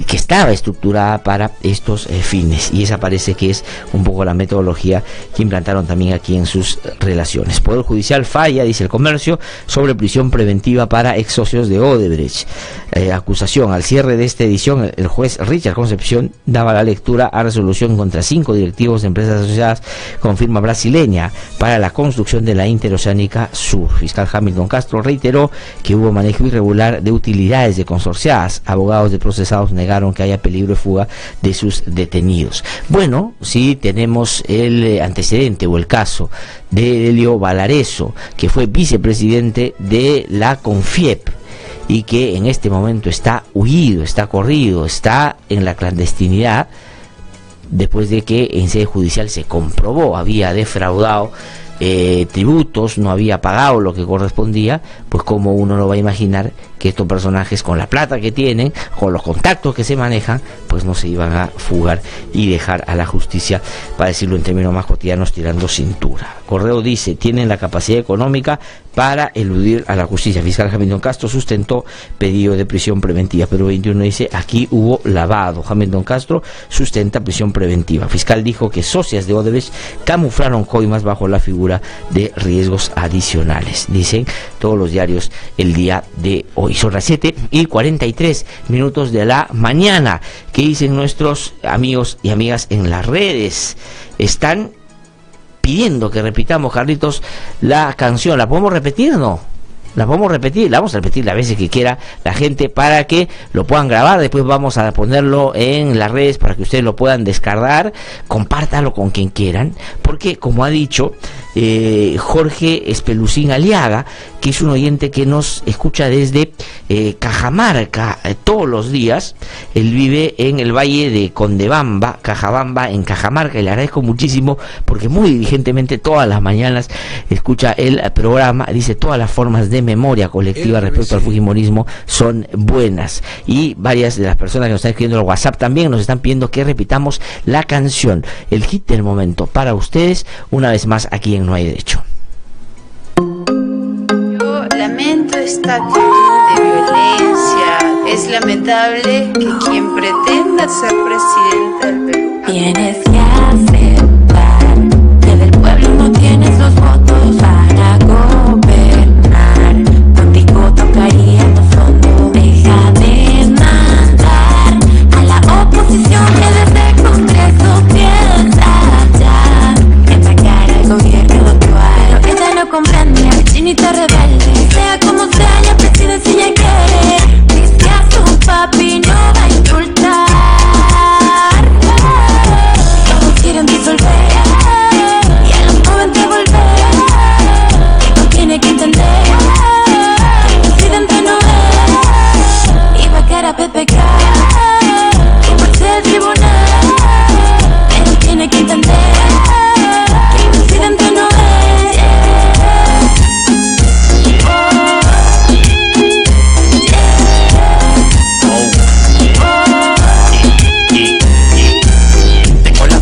que estaba estructurada para estos fines, y esa parece que es un poco la metodología que implantaron también aquí en sus relaciones. Poder Judicial falla, dice El Comercio, sobre prisión preventiva para ex socios de Odebrecht. Acusación: al cierre de esta edición, el juez Richard Concepción daba la lectura a resolución contra 5 directivos de empresas asociadas con firma brasileña para la construcción de la Interoceánica Sur. Fiscal Hamilton Castro reiteró que hubo manejo irregular de utilidades de consorciadas. Abogados de procesados negaron que haya peligro de fuga de sus detenidos. Bueno, sí tenemos el antecedente o el caso de Elio Valareso, que fue vicepresidente de la CONFIEP y que en este momento está huido, está corrido, está en la clandestinidad, después de que en sede judicial se comprobó había defraudado tributos, no había pagado lo que correspondía. Pues como uno no va a imaginar que estos personajes, con la plata que tienen, con los contactos que se manejan, pues no se iban a fugar y dejar a la justicia, para decirlo en términos más cotidianos, tirando cintura. Correo dice: tienen la capacidad económica para eludir a la justicia. Fiscal Hamilton Castro sustentó pedido de prisión preventiva. Pero 21 dice: aquí hubo lavado. Hamilton Castro sustenta prisión preventiva. Fiscal dijo que socias de Odebrecht camuflaron coimas bajo la figura de riesgos adicionales. Dicen todos los diarios el día de hoy. Son las 7:43 de la mañana. ¿Qué dicen nuestros amigos y amigas en las redes? Están pidiendo que repitamos, Carlitos, la canción. ¿La podemos repetir o no? La podemos repetir, la vamos a repetir las veces que quiera la gente para que lo puedan grabar. Después vamos a ponerlo en las redes para que ustedes lo puedan descargar. Compártalo con quien quieran, porque como ha dicho Jorge Espelucín Aliaga, que es un oyente que nos escucha desde Cajamarca todos los días. Él vive en el valle de Condebamba, Cajabamba, en Cajamarca, y le agradezco muchísimo porque muy diligentemente todas las mañanas escucha el programa. Dice: todas las formas de memoria colectiva respecto al fujimorismo son buenas. Y varias de las personas que nos están escribiendo en el WhatsApp también nos están pidiendo que repitamos la canción, el hit del momento, para ustedes, una vez más aquí en No Hay Derecho. Yo lamento esta actitud de violencia. Es lamentable que quien pretenda ser presidente del Perú Tienes que aceptar que del pueblo no tienes los votos para gobernar. Contigo tocaría el fondo. Deja de mandar a la oposición que desde el Congreso piensa ya en sacar al gobierno actual. Lo que ella no comprende, chinita rebelde, sea como sea, la presidencia ya quiere. Dice a su papi no va a insultar. Todos quieren disolver y a los jóvenes volver. No tiene que entender que el presidente no es. Y va a cara a PPK y marcha del tribunal. Pero tiene que entender que el presidente no es.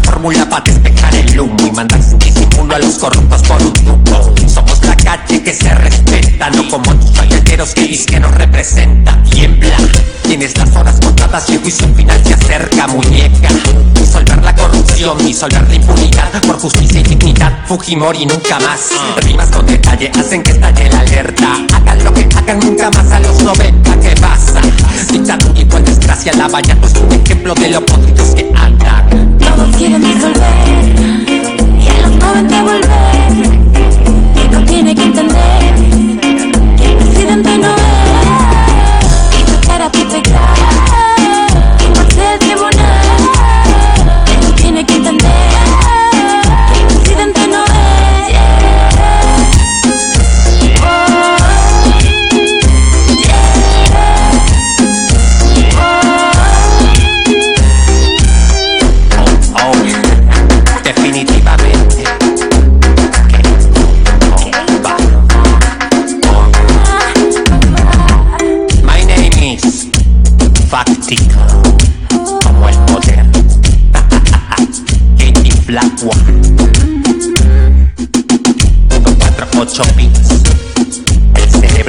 Fórmula para despejar el humo y mandar sin disimulo a los corruptos por un tubo. Somos la calle que se respeta, no como tus galleteros que dicen que nos representa. Tiembla, tienes las horas contadas y el juicio final se acerca, muñeca. Disolver la corrupción, disolver la impunidad, por justicia y dignidad, Fujimori nunca más. Rimas con detalle hacen que estalle la alerta. Hagan lo que hagan, nunca más a los 90. ¿Qué pasa? Dictadura y con desgracia la valla es un ejemplo de lo podridos que andan. Todos quieren disolver y a los 90 volver. Y no tiene que entender que el presidente no es. Y sacar a PPK y marcha del tribunal. Pero tiene que entender que el presidente no es. Definitivamente. My name is Fáctico, como el poder. Katie Blackwood 148 bits. El cerebro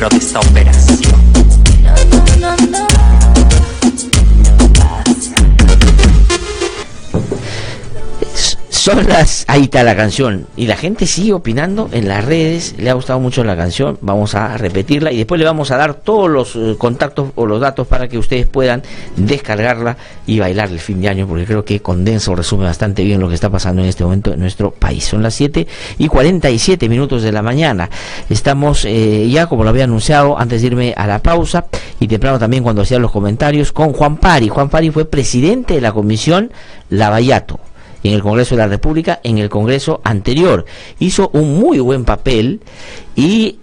Ahí está la canción, y la gente sigue opinando en las redes. Le ha gustado mucho la canción, vamos a repetirla y después le vamos a dar todos los contactos o los datos para que ustedes puedan descargarla y bailar el fin de año, porque creo que condensa o resume bastante bien lo que está pasando en este momento en nuestro país. Son las 7:47 de la mañana. Estamos ya, como lo había anunciado antes de irme a la pausa, y temprano también cuando hacía los comentarios, con Juan Pari. Juan Pari fue presidente de la comisión Lavallato en el Congreso de la República, en el Congreso anterior. Hizo un muy buen papel y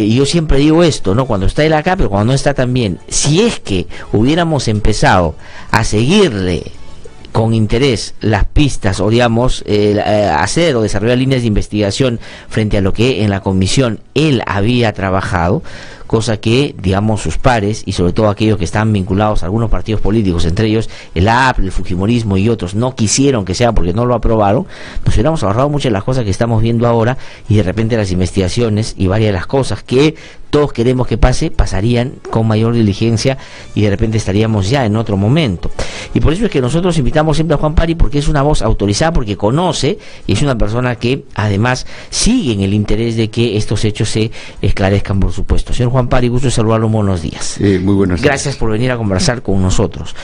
yo siempre digo esto, ¿no? Cuando está él acá, pero cuando no está también. Si es que hubiéramos empezado a seguirle con interés las pistas, o digamos, hacer o desarrollar líneas de investigación frente a lo que en la comisión él había trabajado, cosa que, digamos, sus pares, y sobre todo aquellos que están vinculados a algunos partidos políticos, entre ellos el AP, el Fujimorismo y otros, no quisieron que sea porque no lo aprobaron, nos hubiéramos ahorrado muchas de las cosas que estamos viendo ahora, y de repente las investigaciones y varias de las cosas que todos queremos que pasarían con mayor diligencia, y de repente estaríamos ya en otro momento. Y por eso es que nosotros invitamos siempre a Juan Pari, porque es una voz autorizada, porque conoce, y es una persona que además sigue en el interés de que estos hechos se esclarezcan, por supuesto. Señor Juan Pari, gusto de saludarlo, buenos días. Muy buenos días. Gracias por venir a conversar con nosotros.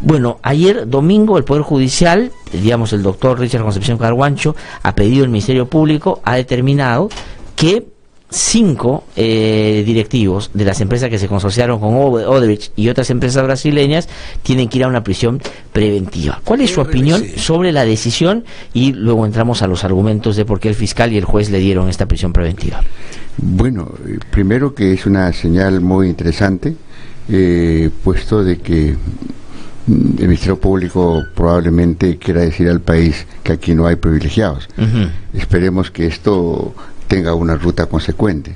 Bueno, ayer domingo el Poder Judicial, digamos el doctor Richard Concepción Carguancho, a pedido del Ministerio Público, ha determinado que 5 directivos de las empresas que se consorciaron con Odebrecht y otras empresas brasileñas tienen que ir a una prisión preventiva. ¿Cuál es su opinión sobre la decisión? Y luego entramos a los argumentos de por qué el fiscal y el juez le dieron esta prisión preventiva. Bueno, primero que es una señal muy interesante, puesto de que el Ministerio Público probablemente quiera decir al país que aquí no hay privilegiados. Esperemos que esto tenga una ruta consecuente.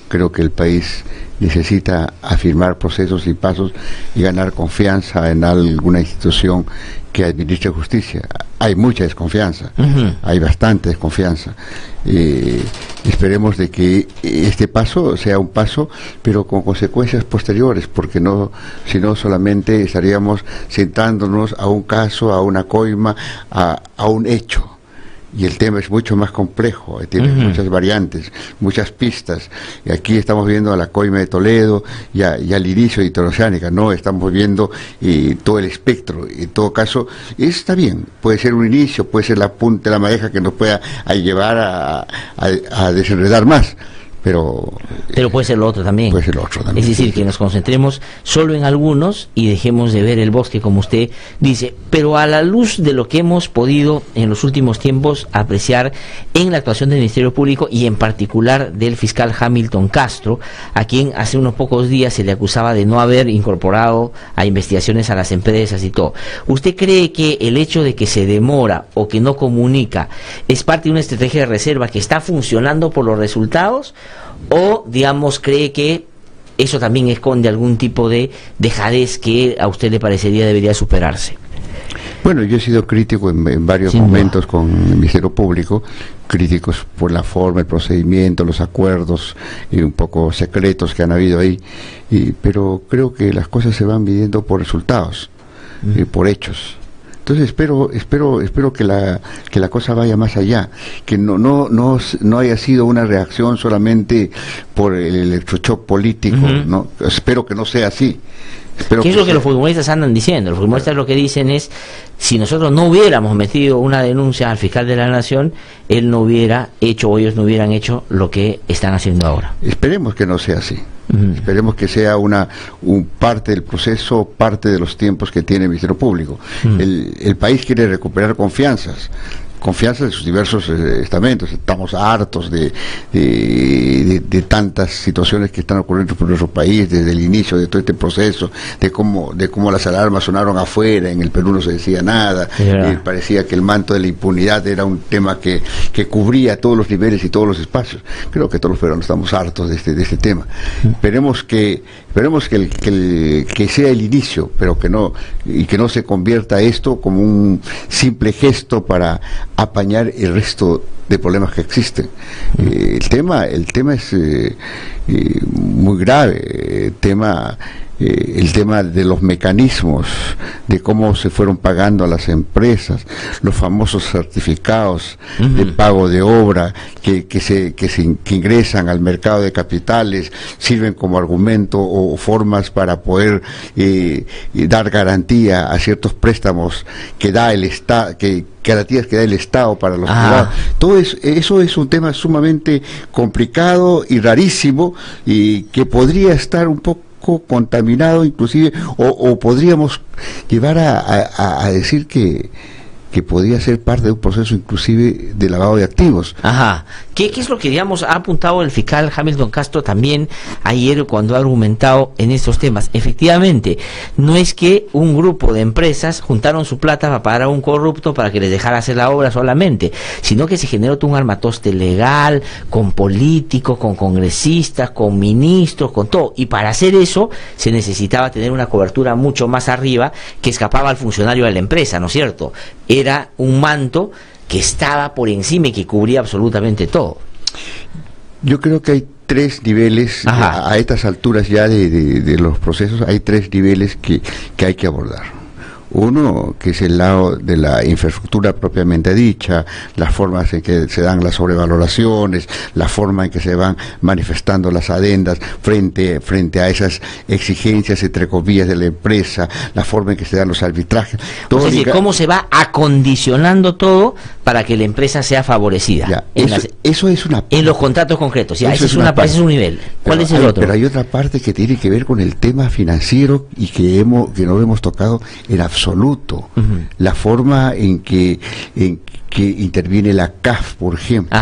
Creo que el país necesita afirmar procesos y pasos y ganar confianza en alguna institución que administre justicia. Hay mucha desconfianza, hay bastante desconfianza. Esperemos de que este paso sea un paso, pero con consecuencias posteriores, porque si no solamente estaríamos sentándonos a un caso, a una coima, a un hecho. Y el tema es mucho más complejo, tiene muchas variantes, muchas pistas. Y aquí estamos viendo a la coima de Toledo y al inicio de Interoceánica, no estamos viendo todo el espectro. En todo caso, está bien, puede ser un inicio, puede ser la punta de la madeja que nos pueda llevar a desenredar más. Pero puede ser lo otro también. Puede ser lo otro también. Es decir, que nos concentremos solo en algunos y dejemos de ver el bosque, como usted dice. Pero a la luz de lo que hemos podido en los últimos tiempos apreciar en la actuación del Ministerio Público, y en particular del fiscal Hamilton Castro, a quien hace unos pocos días se le acusaba de no haber incorporado a investigaciones a las empresas y todo. ¿Usted cree que el hecho de que se demora o que no comunica es parte de una estrategia de reserva que está funcionando por los resultados? ¿O, digamos, cree que eso también esconde algún tipo de dejadez que a usted le parecería debería superarse? Bueno, yo he sido crítico en varios momentos con el Ministerio Público, críticos por la forma, el procedimiento, los acuerdos un poco secretos que han habido ahí, pero creo que las cosas se van midiendo por resultados, por hechos. Entonces espero que la cosa vaya más allá, que no haya sido una reacción solamente por el electroshock político, ¿no? Espero que no sea así. ¿Qué es lo que los futbolistas andan diciendo? Los futbolistas lo que dicen es, si nosotros no hubiéramos metido una denuncia al fiscal de la Nación, él no hubiera hecho, o ellos no hubieran hecho lo que están haciendo ahora. Esperemos que no sea así. Esperemos que sea un parte del proceso, parte de los tiempos que tiene el Ministerio Público. El país quiere recuperar confianza de sus diversos estamentos. Estamos hartos de tantas situaciones que están ocurriendo por nuestro país desde el inicio de todo este proceso, de cómo las alarmas sonaron afuera, en el Perú no se decía nada, parecía que el manto de la impunidad era un tema que cubría todos los niveles y todos los espacios. Creo que todos los peruanos estamos hartos de este tema. Esperemos que sea el inicio, pero que no se convierta esto como un simple gesto para apañar el resto de problemas que existen. El tema es muy grave. El tema el tema de los mecanismos, de cómo se fueron pagando a las empresas, los famosos certificados de pago de obra que ingresan al mercado de capitales, sirven como argumento o formas para poder dar garantía a ciertos préstamos que da el Estado, garantías que da el Estado para los privados. Todo eso es un tema sumamente complicado y rarísimo, y que podría estar un poco contaminado inclusive, o podríamos llevar a decir que podría ser parte de un proceso inclusive de lavado de activos. Ajá. ¿Qué es lo que, digamos, ha apuntado el fiscal Hamilton Castro también ayer cuando ha argumentado en estos temas? Efectivamente, no es que un grupo de empresas juntaron su plata para pagar a un corrupto para que les dejara hacer la obra solamente, sino que se generó todo un armatoste legal, con políticos, con congresistas, con ministros, con todo. Y para hacer eso se necesitaba tener una cobertura mucho más arriba que escapaba al funcionario de la empresa, ¿no es cierto? Era un manto que estaba por encima y que cubría absolutamente todo. Yo creo que hay 3 niveles, a estas alturas ya de los procesos, hay 3 niveles que hay que abordar. Uno, que es el lado de la infraestructura propiamente dicha, las formas en que se dan las sobrevaloraciones, la forma en que se van manifestando las adendas frente a esas exigencias, entre comillas, de la empresa, la forma en que se dan los arbitrajes. Todo es decir, cómo se va acondicionando todo para que la empresa sea favorecida. Ya, eso es una parte. En los contratos concretos, ya, ese es un nivel. ¿Cuál es el otro? Pero hay otra parte que tiene que ver con el tema financiero y que no hemos tocado en absoluto. La forma en que interviene la CAF, por ejemplo,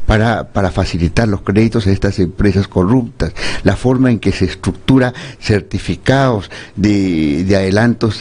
para facilitar los créditos a estas empresas corruptas, la forma en que se estructura certificados de adelantos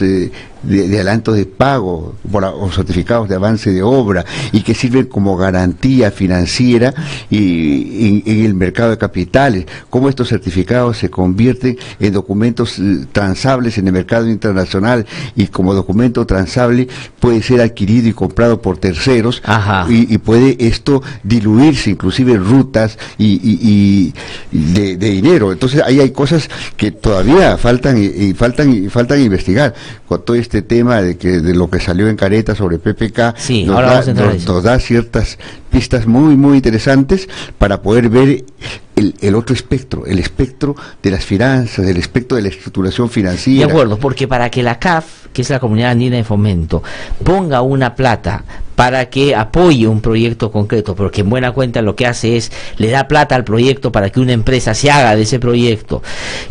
de adelanto de pago o certificados de avance de obra, y que sirven como garantía financiera y en el mercado de capitales, cómo estos certificados se convierten en documentos transables en el mercado internacional, y como documento transable puede ser adquirido y comprado por terceros, y puede esto diluirse inclusive en rutas y de dinero. Entonces ahí hay cosas que todavía faltan investigar. Con todo este tema de lo que salió en Careta sobre PPK, nos da ciertas pistas muy muy interesantes para poder ver el otro espectro, el espectro de las finanzas, el espectro de la estructuración financiera. De acuerdo, porque para que la CAF, que es la Comunidad Andina de Fomento, ponga una plata para que apoye un proyecto concreto, porque en buena cuenta lo que hace es, le da plata al proyecto para que una empresa se haga de ese proyecto.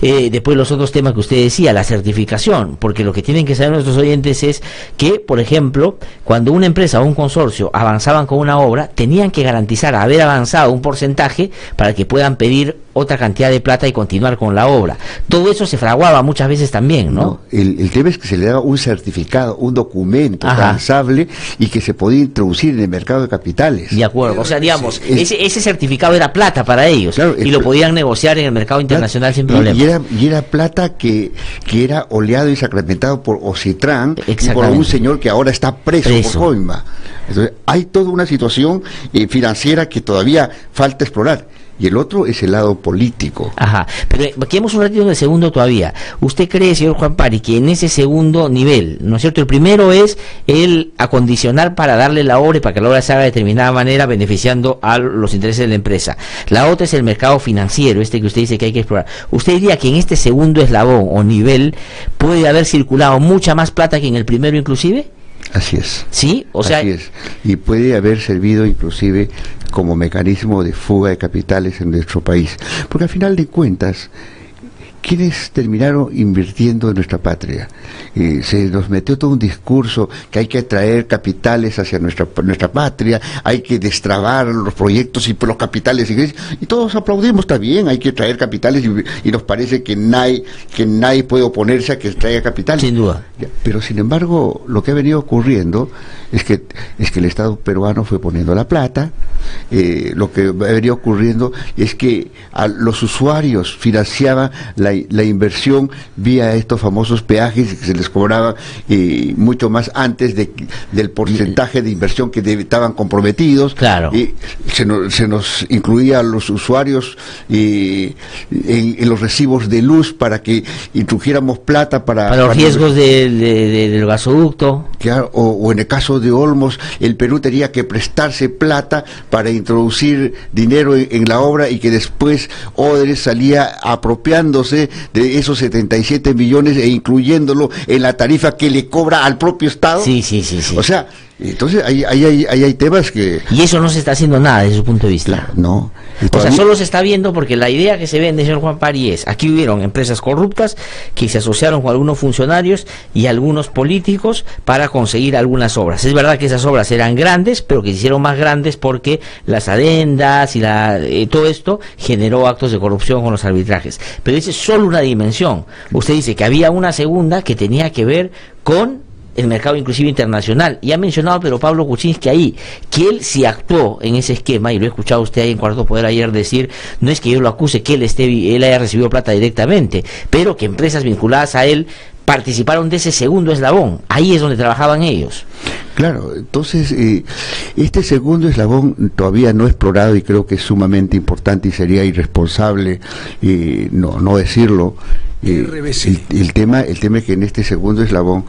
Después los otros temas que usted decía, la certificación, porque lo que tienen que saber nuestros oyentes es que, por ejemplo, cuando una empresa o un consorcio avanzaban con una obra, tenían que garantizar haber avanzado un porcentaje para que puedan pedir otra cantidad de plata y continuar con la obra. Todo eso se fraguaba muchas veces también, ¿no? El tema es que se le daba un certificado, un documento transable, y que se podía introducir en el mercado de capitales. De acuerdo, o sea, digamos, ese certificado era plata para ellos, claro, y lo podían negociar en el mercado internacional sin problema. Y era plata que era oleado y sacramentado por Ocitran, y por un señor que ahora está preso. Por Coima. Entonces, hay toda una situación financiera que todavía falta explorar. Y el otro es el lado político. Pero quedemos un ratito en el segundo todavía. ¿Usted cree, señor Juan Pari, que en ese segundo nivel, ¿no es cierto? El primero es el acondicionar para darle la obra y para que la obra se haga de determinada manera, beneficiando a los intereses de la empresa. La otra es el mercado financiero, que usted dice que hay que explorar. ¿Usted diría que en este segundo eslabón o nivel puede haber circulado mucha más plata que en el primero inclusive? Así es. ¿Sí? Así es. Y puede haber servido inclusive como mecanismo de fuga de capitales en nuestro país. Porque al final de cuentas, ¿quiénes terminaron invirtiendo en nuestra patria? Se nos metió todo un discurso que hay que atraer capitales hacia nuestra patria, hay que destrabar los proyectos y los capitales, y todos aplaudimos, está bien, hay que traer capitales, y nos parece que nadie puede oponerse a que traiga capitales. Sin duda. Pero sin embargo, lo que ha venido ocurriendo es que el Estado peruano fue poniendo la plata, lo que venía ocurriendo es que a los usuarios financiaban la inversión vía estos famosos peajes que se les cobraba mucho más antes del porcentaje de inversión que estaban comprometidos. Claro. Se nos incluía a los usuarios en los recibos de luz para que introdujéramos plata para los riesgos del gasoducto. Claro, o en el caso de Olmos, el Perú tenía que prestarse plata para introducir dinero en la obra y que después Odebrecht salía apropiándose de esos 77 millones e incluyéndolo en la tarifa que le cobra al propio Estado. Sí. O sea, entonces ahí hay temas que... Y eso no se está haciendo nada desde su punto de vista. Claro, no. O sea, solo se está viendo porque la idea que se vende, señor Juan Pari, es: aquí hubieron empresas corruptas que se asociaron con algunos funcionarios y algunos políticos para conseguir algunas obras. Es verdad que esas obras eran grandes, pero que se hicieron más grandes porque las adendas y todo esto generó actos de corrupción con los arbitrajes. Pero esa es solo una dimensión. Usted dice que había una segunda que tenía que ver con el mercado inclusive internacional, y ha mencionado pero Pablo Kuczynski ahí, que él sí actuó en ese esquema, y lo he escuchado usted ahí en Cuarto Poder ayer decir, no es que yo lo acuse que él haya recibido plata directamente, pero que empresas vinculadas a él participaron de ese segundo eslabón, ahí es donde trabajaban ellos. Claro, entonces este segundo eslabón todavía no explorado y creo que es sumamente importante y sería irresponsable no decirlo. El tema es que en este segundo eslabón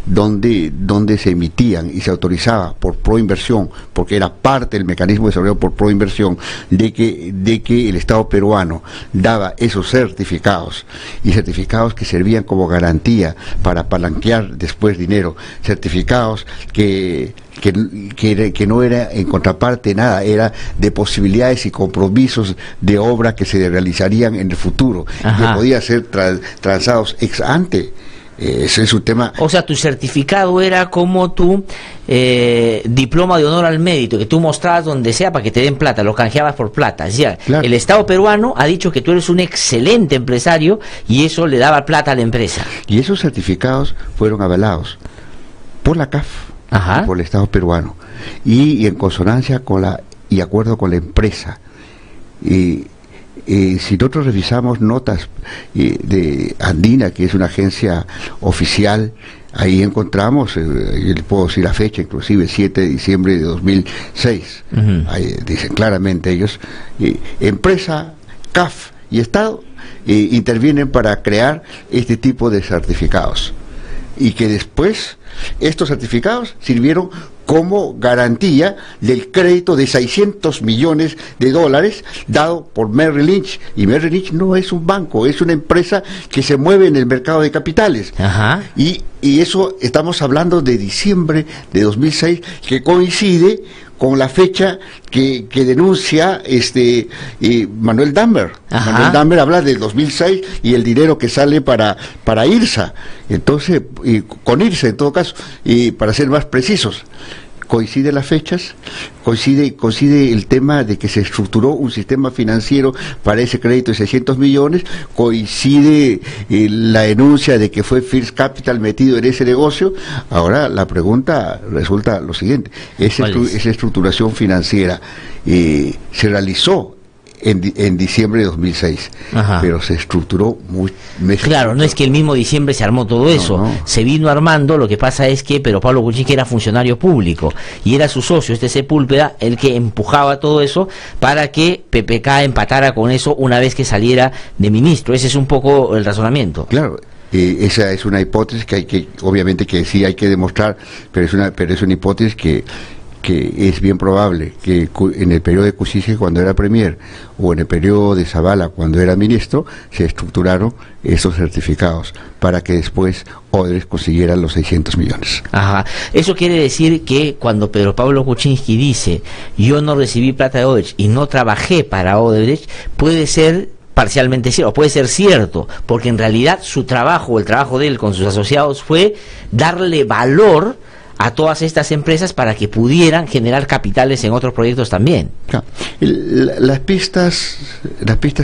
donde se emitían y se autorizaba por proinversión, porque era parte del mecanismo desarrollado por proinversión, de que el Estado peruano daba esos certificados, y certificados que servían como garantía para palanquear después dinero, certificados que no era en contraparte nada, era de posibilidades y compromisos de obra que se realizarían en el futuro, que podía ser transados ex ante. Ese es un tema. O sea, tu certificado era como tu diploma de honor al mérito, que tú mostrabas donde sea para que te den plata, lo canjeabas por plata. Es decir, claro, el Estado peruano ha dicho que tú eres un excelente empresario y eso le daba plata a la empresa. Y esos certificados fueron avalados por la CAF, por el Estado peruano, y en consonancia y acuerdo con la empresa. Si nosotros revisamos notas de Andina, que es una agencia oficial, ahí encontramos, yo le puedo decir la fecha, inclusive 7 de diciembre de 2006, ahí dicen claramente ellos, empresa, CAF y Estado intervienen para crear este tipo de certificados, y que después estos certificados sirvieron como garantía del crédito de $600 millones dado por Merrill Lynch, y Merrill Lynch no es un banco, es una empresa que se mueve en el mercado de capitales. Y eso estamos hablando de diciembre de 2006, que coincide con la fecha que denuncia Manuel Dammer. Manuel Dammer habla del 2006 y el dinero que sale para IRSA, entonces con IRSA en todo caso, y para ser más precisos, coincide las fechas, coincide el tema de que se estructuró un sistema financiero para ese crédito de 600 millones, coincide la denuncia de que fue First Capital metido en ese negocio. Ahora la pregunta resulta lo siguiente: esa estructuración financiera se realizó en diciembre de 2006, pero se estructuró Claro, no es que el mismo diciembre se armó todo eso, se vino armando. Lo que pasa es que Pablo Kuczynski era funcionario público y era su socio, Sepúlveda, el que empujaba todo eso para que PPK empatara con eso una vez que saliera de ministro. Ese es un poco el razonamiento. Claro. Esa es una hipótesis que obviamente que sí hay que demostrar, pero es una hipótesis que es bien probable que en el periodo de Kuczynski, cuando era premier, o en el periodo de Zavala, cuando era ministro, se estructuraron esos certificados para que después Odebrecht consiguiera los 600 millones. Eso quiere decir que cuando Pedro Pablo Kuczynski dice yo no recibí plata de Odebrecht y no trabajé para Odebrecht, puede ser parcialmente cierto, puede ser cierto, porque en realidad su trabajo, el trabajo de él con sus asociados, fue darle valor a todas estas empresas para que pudieran generar capitales en otros proyectos también. Claro. Las pistas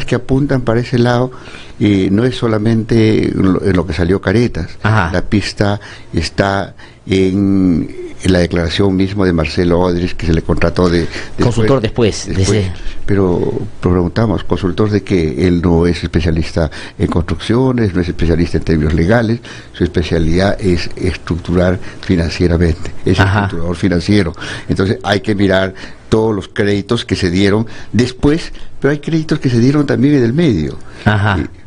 que apuntan para ese lado no es solamente en lo que salió Caretas. La pista está en la declaración mismo de Marcelo Odrich, que se le contrató de consultor después. Pero preguntamos, ¿consultor de qué? Él no es especialista en construcciones, no es especialista en términos legales, su especialidad es estructurar financieramente, es estructurador financiero. Entonces hay que mirar todos los créditos que se dieron después, pero hay créditos que se dieron también en el medio.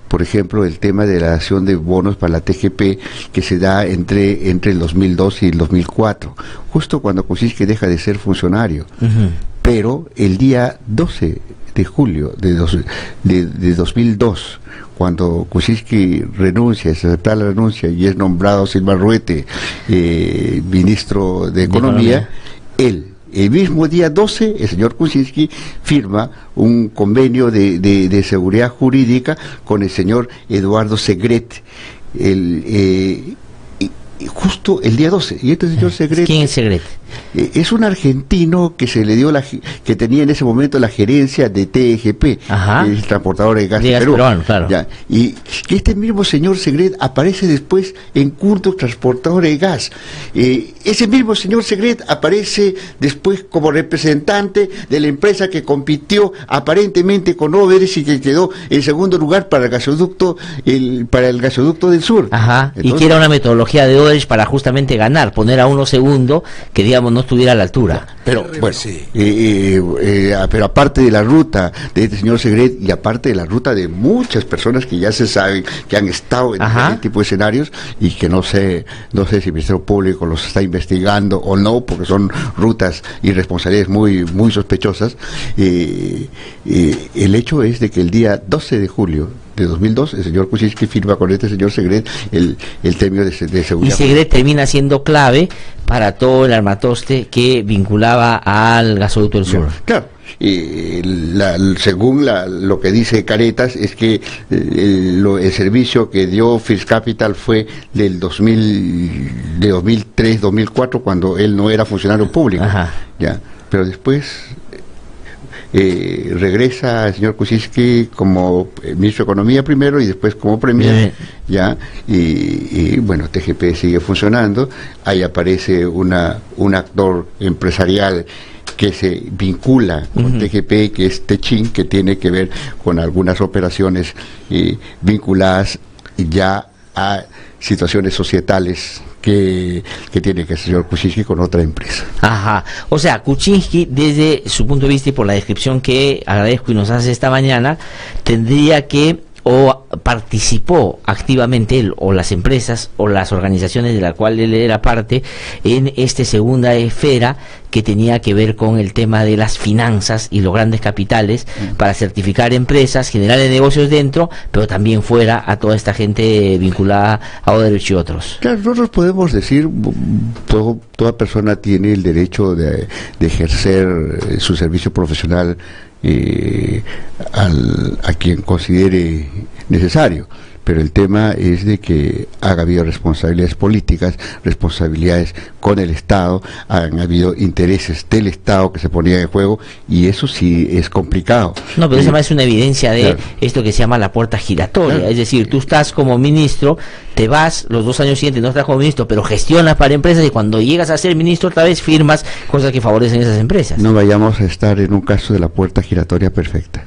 Por ejemplo, el tema de la dación de bonos para la TGP, que se da entre el 2002 y el 2004, justo cuando Kuczynski deja de ser funcionario. Pero el día 12 de julio de 2002, cuando Kuczynski renuncia, se acepta la renuncia y es nombrado Silva Ruete ministro de Economía, el mismo día 12, el señor Kuczynski firma un convenio de seguridad jurídica con el señor Eduardo Segret, justo el día 12. Y este señor Segret... ¿Quién es Segret? Es un argentino que se le dio que tenía en ese momento la gerencia de TGP, el transportador de gas de Perú. Peruano, claro. Y que este mismo señor Segret aparece después en Curto, transportador de gas. Ese mismo señor Segret aparece después como representante de la empresa que compitió aparentemente con Overes y que quedó en segundo lugar para el gasoducto del sur. Entonces, y que era una metodología de Overes para justamente ganar, poner a uno segundo que digamos no estuviera a la altura. Pero bueno, pero aparte de la ruta de este señor Segret y aparte de la ruta de muchas personas que ya se saben que han estado en este tipo de escenarios y que no sé si el Ministerio Público los está investigando o no, porque son rutas y responsabilidades muy sospechosas. El hecho es de que el día 12 de julio de 2002, el señor Kuczynski firma con este señor Segret el término de seguridad. Y Segret termina siendo clave para todo el armatoste que vinculaba al gasoducto del sur. Claro. Según lo que dice Caretas, es que el servicio que dio First Capital fue de 2003-2004, cuando él no era funcionario público. Pero después regresa el señor Kuczynski como ministro de Economía primero y después como premier, y bueno, TGP sigue funcionando. Ahí aparece un actor empresarial que se vincula con TGP, que es Techin, que tiene que ver con algunas operaciones vinculadas ya a situaciones societales que tiene que hacer el señor Kuczynski con otra empresa. O sea, Kuczynski, desde su punto de vista y por la descripción que agradezco y nos hace esta mañana, tendría que o participó activamente él o las empresas o las organizaciones de la cual él era parte en esta segunda esfera que tenía que ver con el tema de las finanzas y los grandes capitales para certificar empresas, generarle negocios dentro, pero también fuera a toda esta gente vinculada a Odebrecht y otros. Claro, nosotros podemos decir, toda persona tiene el derecho de ejercer su servicio profesional a quien considere necesario, pero el tema es de que ha habido responsabilidades políticas, responsabilidades con el Estado, han habido intereses del Estado que se ponían en juego, y eso sí es complicado. No, pero eso es una evidencia de esto que se llama la puerta giratoria, es decir, tú estás como ministro, te vas los 2 años siguientes, no estás como ministro, pero gestionas para empresas, y cuando llegas a ser ministro otra vez firmas cosas que favorecen esas empresas. No vayamos a estar en un caso de la puerta giratoria perfecta.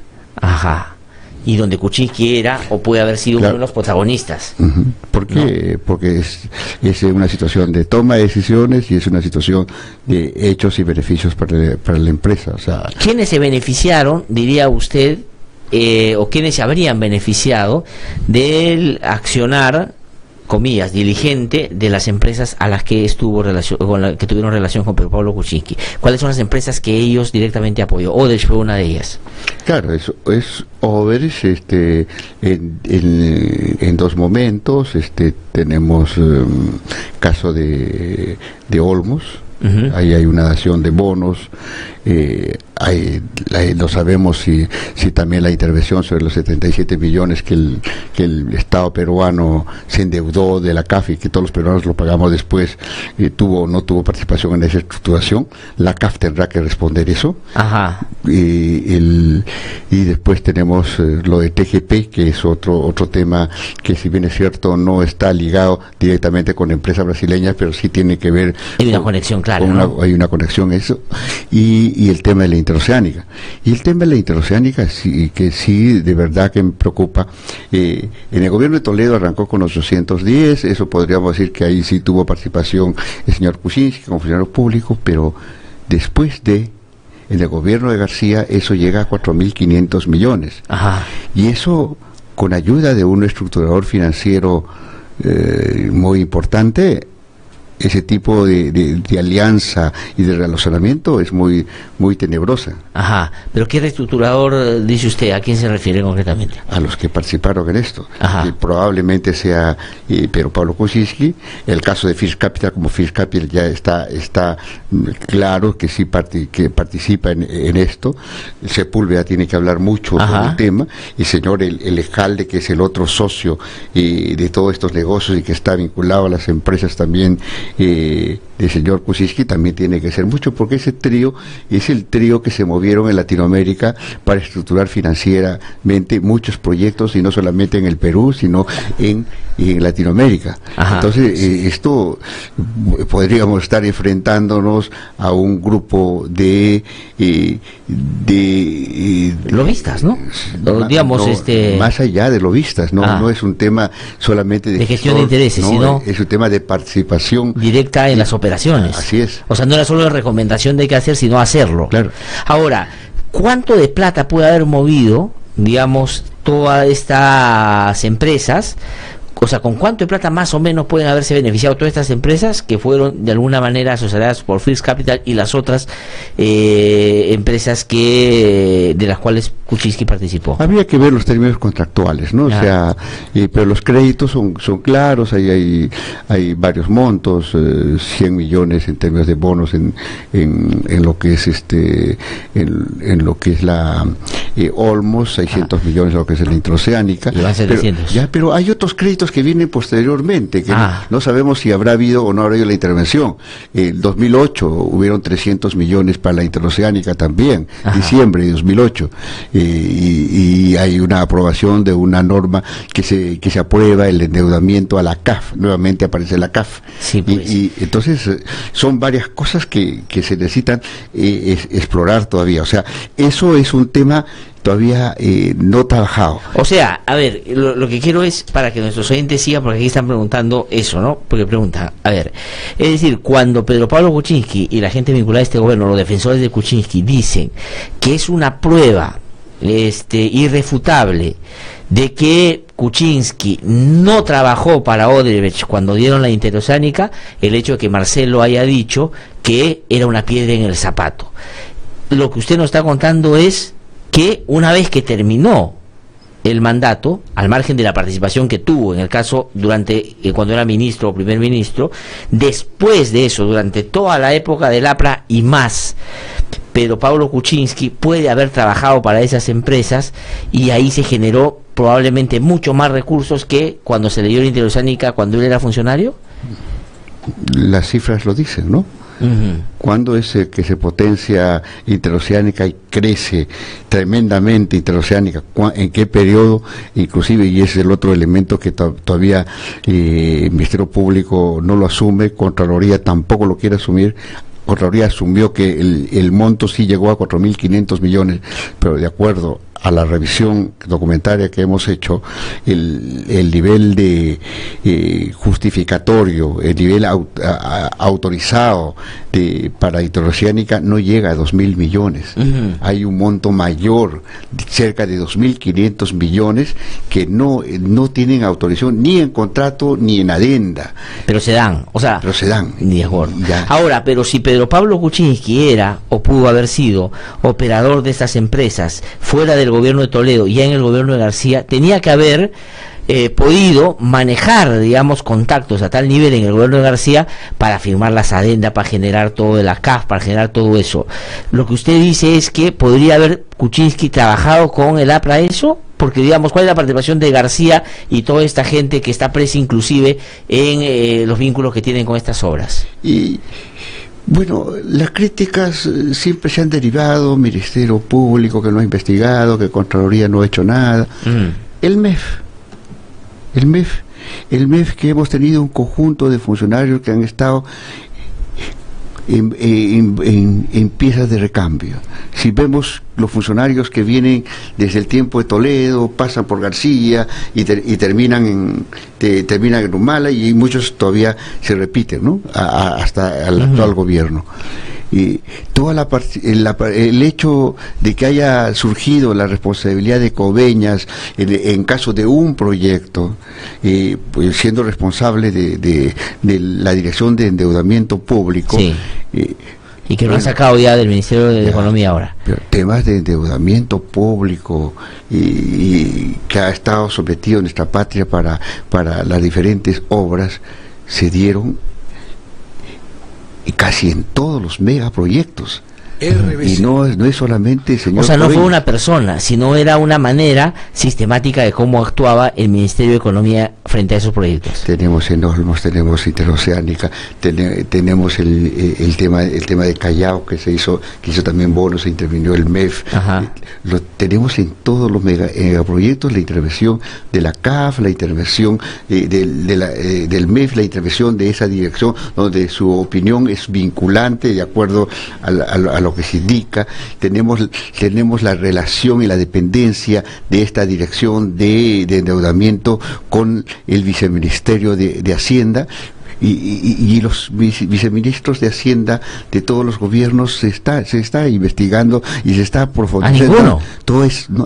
Y donde Kuczynski era o puede haber sido uno de los protagonistas. ¿Por qué? Porque es una situación de toma de decisiones y es una situación de hechos y beneficios para la empresa. O sea, ¿quiénes se beneficiaron, diría usted, o quiénes se habrían beneficiado del accionar, comillas, diligente de las empresas a las que que tuvieron relación con Pedro Pablo Kuczynski? ¿Cuáles son las empresas que ellos directamente apoyó? Odebrecht fue una de ellas. Claro, es Odebrecht en 2 momentos. Tenemos caso de Olmos. Ahí hay una dación de bonos no sabemos si también la intervención sobre los 77 millones que el Estado peruano se endeudó de la CAF y que todos los peruanos lo pagamos después, tuvo o no tuvo participación en esa estructuración. La CAF tendrá que responder eso. Ajá. Y después tenemos lo de TGP, que es otro tema que, si bien es cierto, no está ligado directamente con empresas brasileñas, pero sí tiene que ver. Hay una conexión, claro. Hay una conexión, eso. Y el tema de la interoceánica. Y el tema de la interoceánica, sí, que sí, de verdad que me preocupa. En el gobierno de Toledo arrancó con los 810, eso podríamos decir que ahí sí tuvo participación el señor Kuczynski como funcionario público, pero después en el gobierno de García eso llega a 4.500 millones. Ajá. Y eso, con ayuda de un estructurador financiero muy importante, ese tipo de alianza y de relacionamiento es muy tenebrosa. Ajá, pero ¿qué reestructurador dice usted? ¿A quién se refiere concretamente? A los que participaron en esto. Ajá. Probablemente sea Pedro Pablo Kuczynski. El caso de First Capital, como First Capital ya está claro que sí que participa en esto. Sepúlveda tiene que hablar mucho sobre el tema. El señor el Ejalde, que es el otro socio de todos estos negocios y que está vinculado a las empresas también del señor Kuczynski, también tiene que ser mucho, porque ese trío es el trío que se movieron en Latinoamérica para estructurar financieramente muchos proyectos, y no solamente en el Perú, sino en Latinoamérica. Ajá. Entonces, esto podríamos estar enfrentándonos a un grupo de lobistas, ¿no? Digamos, más allá de lobistas, no es un tema solamente de gestión de intereses, sino es un tema de participación directa en las operaciones. Así es. O sea, no era solo la recomendación de hay que hacer, sino hacerlo. Claro. Ahora, ¿cuánto de plata puede haber movido, digamos, todas estas empresas? O sea, ¿con cuánto de plata más o menos pueden haberse beneficiado todas estas empresas que fueron de alguna manera asociadas por First Capital y las otras empresas de las cuales Kuczynski participó? Habría que ver los términos contractuales, ¿no? O sea, pero los créditos son claros, hay varios montos, 100 millones en términos de bonos en lo que es en lo que es la Olmos, 600 millones en lo que es la Introceánica. Pero hay otros créditos que vienen posteriormente, que no sabemos si habrá habido o no habrá habido la intervención. En 2008 hubieron 300 millones para la Interoceánica también, diciembre de 2008, y hay una aprobación de una norma que se aprueba el endeudamiento a la CAF, nuevamente aparece la CAF. Sí, pues. y entonces son varias cosas que se necesitan explorar todavía. O sea, eso es un tema todavía no trabajado. O sea, a ver, lo que quiero es, para que nuestros oyentes sigan, porque aquí están preguntando eso, ¿no? Porque preguntan, a ver, es decir, cuando Pedro Pablo Kuczynski y la gente vinculada a este gobierno, los defensores de Kuczynski, dicen que es una prueba irrefutable de que Kuczynski no trabajó para Odebrecht cuando dieron la Interoceánica, el hecho de que Marcelo haya dicho que era una piedra en el zapato. Lo que usted nos está contando es que una vez que terminó el mandato, al margen de la participación que tuvo en el caso durante cuando era ministro o primer ministro, después de eso, durante toda la época del APRA y más, Pedro Pablo Kuczynski puede haber trabajado para esas empresas, y ahí se generó probablemente mucho más recursos que cuando se le dio la Interoceánica cuando él era funcionario. Las cifras lo dicen, ¿no? ¿Cuándo es que se potencia Interoceánica y crece tremendamente Interoceánica? ¿En qué periodo? Inclusive, y ese es el otro elemento que todavía el Ministerio Público no lo asume, Contraloría tampoco lo quiere asumir. Contraloría asumió que el monto sí llegó a 4.500 millones, pero de acuerdo a la revisión documentaria que hemos hecho, el nivel de justificatorio, el nivel autorizado para Interoceánica no llega a 2.000 millones. Hay un monto mayor, cerca de 2.500 millones, que no tienen autorización ni en contrato ni en adenda. Pero se dan, o sea... Pero se dan. De acuerdo. Ahora, pero si Pedro Pablo Kuczynski era, o pudo haber sido, operador de estas empresas, fuera del gobierno de Toledo y ya en el gobierno de García, tenía que haber podido manejar, digamos, contactos a tal nivel en el gobierno de García para firmar las adendas, para generar todo de la CAF, para generar todo eso. Lo que usted dice es que podría haber Kuczynski trabajado con el APRA eso, porque digamos, ¿cuál es la participación de García y toda esta gente que está presa inclusive en los vínculos que tienen con estas obras? Y bueno, las críticas siempre se han derivado, Ministerio Público que no ha investigado, que Contraloría no ha hecho nada. El MEF que hemos tenido un conjunto de funcionarios que han estado en piezas de recambio. Si vemos los funcionarios que vienen desde el tiempo de Toledo, pasan por García y terminan en Humala, y muchos todavía se repiten, ¿no? Hasta el actual gobierno. Y toda el hecho de que haya surgido la responsabilidad de Coveñas en caso de un proyecto, pues siendo responsable de la Dirección de Endeudamiento Público, sí. Y que lo han sacado ya del Ministerio de Economía ahora. Pero temas de endeudamiento público y que ha estado sometido en nuestra patria para las diferentes obras, se dieron casi en todos los megaproyectos. Y no es solamente, señor. O sea, no Coveñas. fue una persona, sino era una manera sistemática de cómo actuaba el Ministerio de Economía frente a esos proyectos. Tenemos en Olmos, tenemos Interoceánica, tenemos el tema de Callao que hizo también bonos, se intervino el MEF. Lo tenemos en todos los megaproyectos, la intervención de la CAF, la intervención del MEF, la intervención de esa dirección donde su opinión es vinculante de acuerdo a lo que se indica. Tenemos la relación y la dependencia de esta dirección de endeudamiento con el viceministerio de Hacienda, y los viceministros de Hacienda de todos los gobiernos se está investigando y se está profundizando.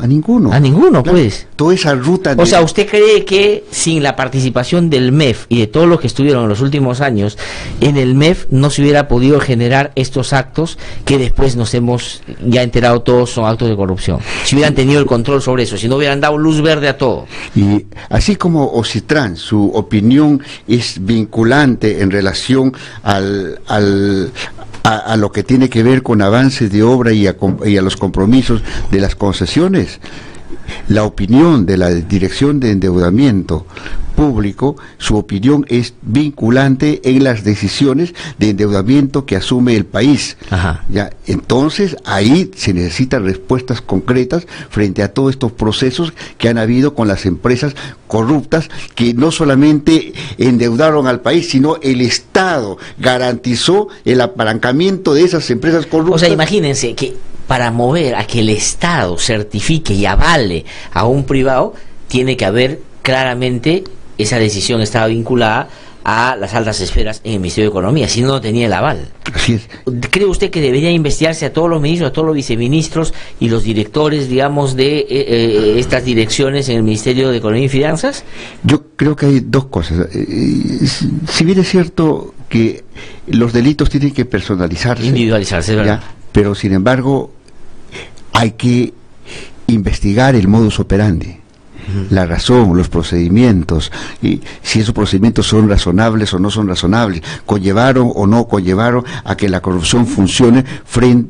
¿A ninguno? A ninguno, claro, pues. Toda esa ruta. O sea, ¿usted cree que sin la participación del MEF y de todos los que estuvieron en los últimos años en el MEF no se hubiera podido generar estos actos que después nos hemos ya enterado todos son actos de corrupción? Si hubieran tenido el control sobre eso, si no hubieran dado luz verde a todo. Y así como Ocitran, su opinión es vinculante en relación a lo que tiene que ver con avances de obra y a los compromisos de las concesiones, la opinión de la Dirección de Endeudamiento Público, su opinión es vinculante en las decisiones de endeudamiento que asume el país. Ya, entonces ahí se necesitan respuestas concretas frente a todos estos procesos que han habido con las empresas corruptas que no solamente endeudaron al país, sino el Estado garantizó el apalancamiento de esas empresas corruptas. O sea, imagínense que para mover a que el Estado certifique y avale a un privado, tiene que haber claramente esa decisión estaba vinculada a las altas esferas en el Ministerio de Economía, si no tenía el aval. Así es. ¿Cree usted que debería investigarse a todos los ministros, a todos los viceministros y los directores, digamos, de estas direcciones en el Ministerio de Economía y Finanzas? Yo creo que hay dos cosas. Si bien es cierto que los delitos tienen que personalizarse, individualizarse, ¿verdad? Pero sin embargo hay que investigar el modus operandi, la razón, los procedimientos, y si esos procedimientos son razonables o no son razonables, conllevaron o no conllevaron a que la corrupción funcione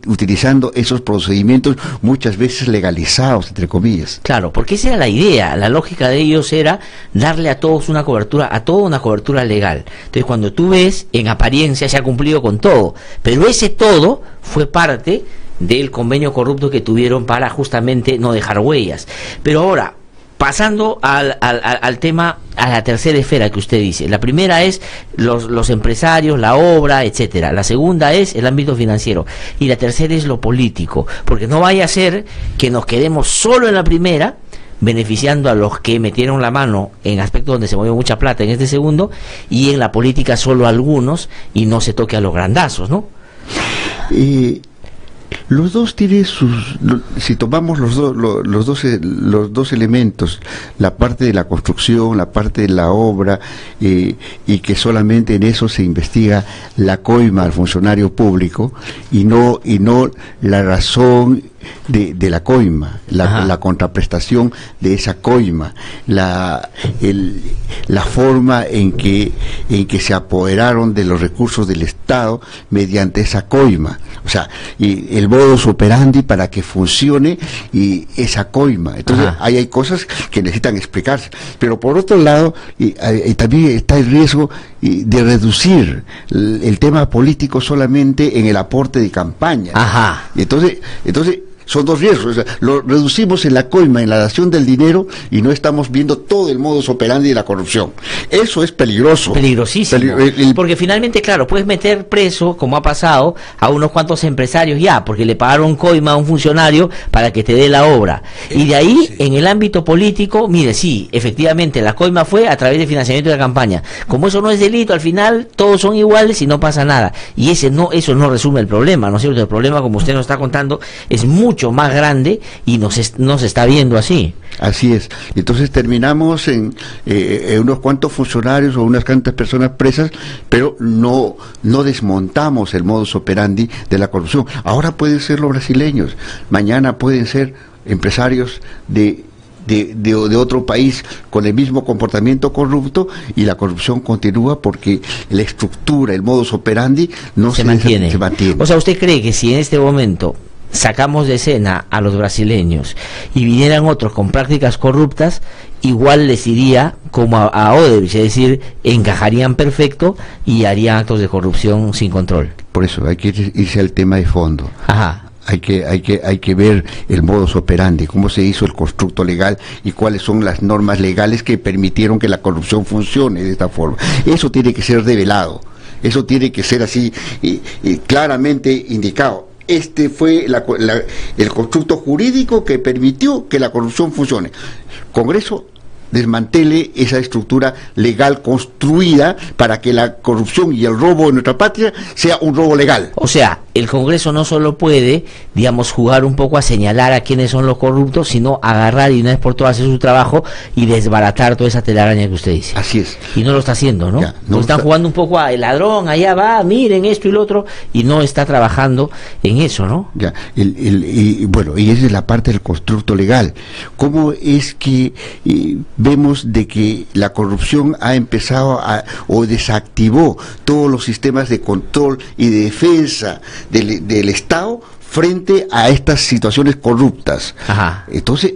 utilizando esos procedimientos muchas veces legalizados, entre comillas. Claro, porque esa era la idea, la lógica de ellos era darle a todos una cobertura, a todo una cobertura legal. Entonces cuando tú ves, en apariencia se ha cumplido con todo, pero ese todo fue parte del convenio corrupto que tuvieron para justamente no dejar huellas. Pero ahora, pasando al tema, a la tercera esfera que usted dice. La primera es los empresarios, la obra, etcétera. La segunda es el ámbito financiero. Y la tercera es lo político. Porque no vaya a ser que nos quedemos solo en la primera, beneficiando a los que metieron la mano en aspectos donde se movió mucha plata en este segundo, y en la política solo algunos, y no se toque a los grandazos, ¿no? Los dos tienen si tomamos los dos elementos, la parte de la construcción, la parte de la obra, y que solamente en eso se investiga la coima al funcionario público y no la razón de la coima, la contraprestación de esa coima, la forma en que se apoderaron de los recursos del Estado mediante esa coima, o sea, y el modus operandi para que funcione y esa coima. Entonces ahí hay cosas que necesitan explicarse, pero por otro lado también está el riesgo de reducir el tema político solamente en el aporte de campaña. Entonces son dos riesgos, o sea, lo reducimos en la coima, en la dación del dinero, y no estamos viendo todo el modus operandi de la corrupción. Eso es peligroso. Peligrosísimo. Porque finalmente, claro, puedes meter preso, como ha pasado, a unos cuantos empresarios ya, porque le pagaron coima a un funcionario para que te dé la obra. Y de ahí, en el ámbito político, mire, sí, efectivamente, la coima fue a través de financiamiento de la campaña. Como eso no es delito, al final todos son iguales y no pasa nada. Y eso no resume el problema, ¿no es cierto? El problema, como usted nos está contando, es mucho más grande y no se está viendo así. Así es. Entonces terminamos en unos cuantos funcionarios o unas cuantas personas presas, pero no desmontamos el modus operandi de la corrupción. Ahora pueden ser los brasileños, mañana pueden ser empresarios de otro país con el mismo comportamiento corrupto, y la corrupción continúa porque la estructura, el modus operandi se mantiene. O sea, ¿usted cree que si en este momento sacamos de escena a los brasileños y vinieran otros con prácticas corruptas, igual les iría como a Odebrecht, es decir, encajarían perfecto y harían actos de corrupción sin control? Por eso hay que irse al tema de fondo. Hay que ver el modus operandi, cómo se hizo el constructo legal y cuáles son las normas legales que permitieron que la corrupción funcione de esta forma. Eso tiene que ser revelado, eso tiene que ser así claramente indicado. Este fue el constructo jurídico que permitió que la corrupción funcione. Congreso desmantele esa estructura legal construida para que la corrupción y el robo en nuestra patria sea un robo legal. O sea, el Congreso no solo puede, digamos, jugar un poco a señalar a quiénes son los corruptos, sino agarrar y una vez por todas hacer su trabajo y desbaratar toda esa telaraña que usted dice. Así es. Y no lo está haciendo, ¿no? Ya, están jugando un poco a el ladrón, allá va, miren esto y lo otro, y no está trabajando en eso, ¿no? Ya, bueno, y esa es la parte del constructo legal. ¿Cómo es que vemos de que la corrupción ha empezado o desactivó todos los sistemas de control y de defensa del Estado frente a estas situaciones corruptas? Entonces,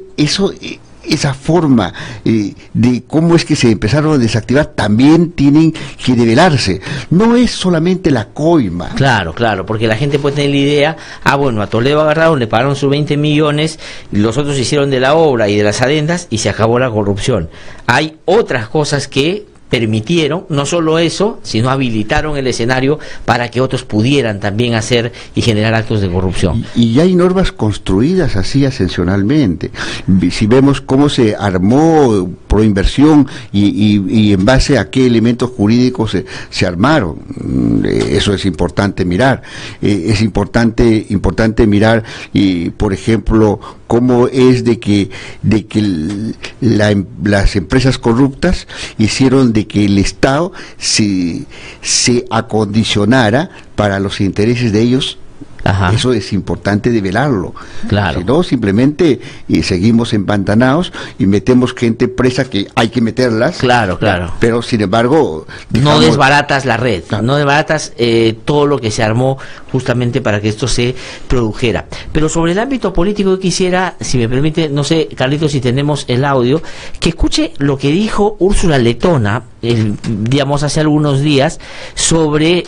esa forma de cómo es que se empezaron a desactivar también tienen que develarse. No es solamente la coima. Claro, porque la gente puede tener la idea, bueno, a Toledo agarraron, le pagaron sus 20 millones, los otros hicieron de la obra y de las adendas y se acabó la corrupción. Hay otras cosas que permitieron, no solo eso, sino habilitaron el escenario para que otros pudieran también hacer y generar actos de corrupción. Y hay normas construidas así ascensionalmente. Si vemos cómo se armó Proinversión y en base a qué elementos jurídicos se armaron, eso es importante mirar. Es importante mirar, por ejemplo, cómo es de que las empresas corruptas hicieron de que el Estado se acondicionara para los intereses de ellos. Eso es importante develarlo. Claro. Si no, simplemente seguimos empantanados y metemos gente presa que hay que meterlas. Claro. Pero sin embargo, no desbaratas la red, no desbaratas todo lo que se armó justamente para que esto se produjera. Pero sobre el ámbito político, yo quisiera, si me permite, no sé, Carlitos, si tenemos el audio, que escuche lo que dijo Úrsula Letona, digamos, hace algunos días, sobre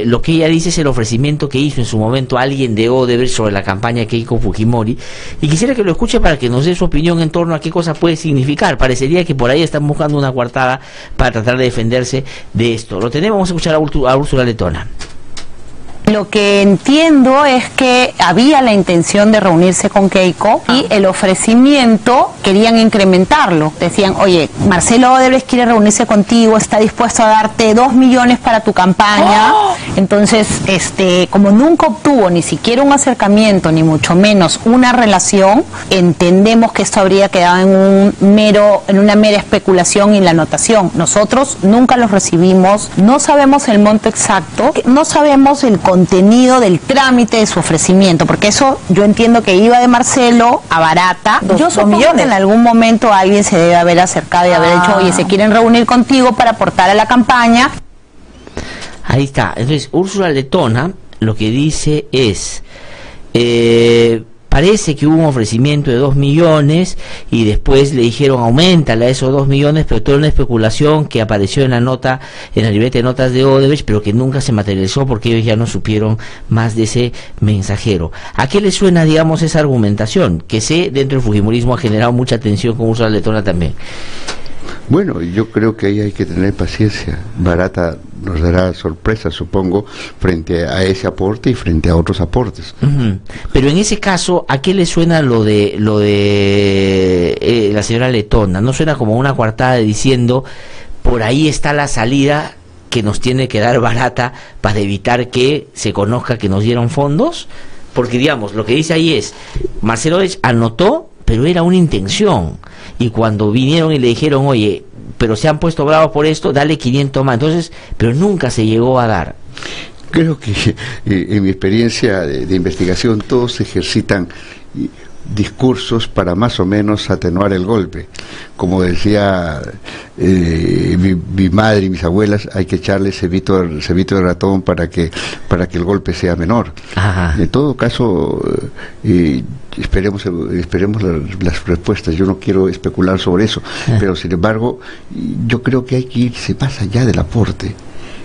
lo que ella dice es el ofrecimiento que hizo en su momento a alguien de Odebrecht sobre la campaña de Keiko Fujimori, y quisiera que lo escuche para que nos dé su opinión en torno a qué cosa puede significar. Parecería que por ahí están buscando una coartada para tratar de defenderse de esto. Lo tenemos, vamos a escuchar a Úrsula Letona. Lo que entiendo es que había la intención de reunirse con Keiko y el ofrecimiento querían incrementarlo. Decían, oye, Marcelo Odebrecht quiere reunirse contigo, está dispuesto a darte 2 millones para tu campaña. Entonces, como nunca obtuvo ni siquiera un acercamiento, ni mucho menos una relación, entendemos que esto habría quedado en una mera especulación y la anotación. Nosotros nunca los recibimos, no sabemos el monto exacto, no sabemos el contenido del trámite de su ofrecimiento, porque eso yo entiendo que iba de Marcelo a Barata. Yo supongo que en algún momento alguien se debe haber acercado y haber dicho, oye, se quieren reunir contigo para aportar a la campaña. Ahí está. Entonces, Úrsula Letona lo que dice es, parece que hubo un ofrecimiento de 2 millones y después le dijeron auméntale a esos 2 millones, pero toda una especulación que apareció en la nota, en la libreta de notas de Odebrecht, pero que nunca se materializó porque ellos ya no supieron más de ese mensajero. ¿A qué le suena, digamos, esa argumentación? Que sé, dentro del fujimorismo ha generado mucha tensión con Úrsula Letona también. Bueno, yo creo que ahí hay que tener paciencia. Barata nos dará sorpresa, supongo, frente a ese aporte y frente a otros aportes. Pero en ese caso, ¿a qué le suena lo de la señora Letona? ¿No suena como una coartada diciendo, por ahí está la salida que nos tiene que dar Barata para evitar que se conozca que nos dieron fondos? Porque, digamos, lo que dice ahí es, Marcelo Odebrecht anotó, pero era una intención, y cuando vinieron y le dijeron, oye, pero se han puesto bravos por esto, dale 500 más, entonces, pero nunca se llegó a dar. Creo que en mi experiencia de investigación todos ejercitan discursos para más o menos atenuar el golpe. Como decía mi madre y mis abuelas, hay que echarle cebito de ratón para que el golpe sea menor. En todo caso, esperemos las respuestas. Yo no quiero especular sobre eso, pero sin embargo yo creo que hay que irse más allá del aporte.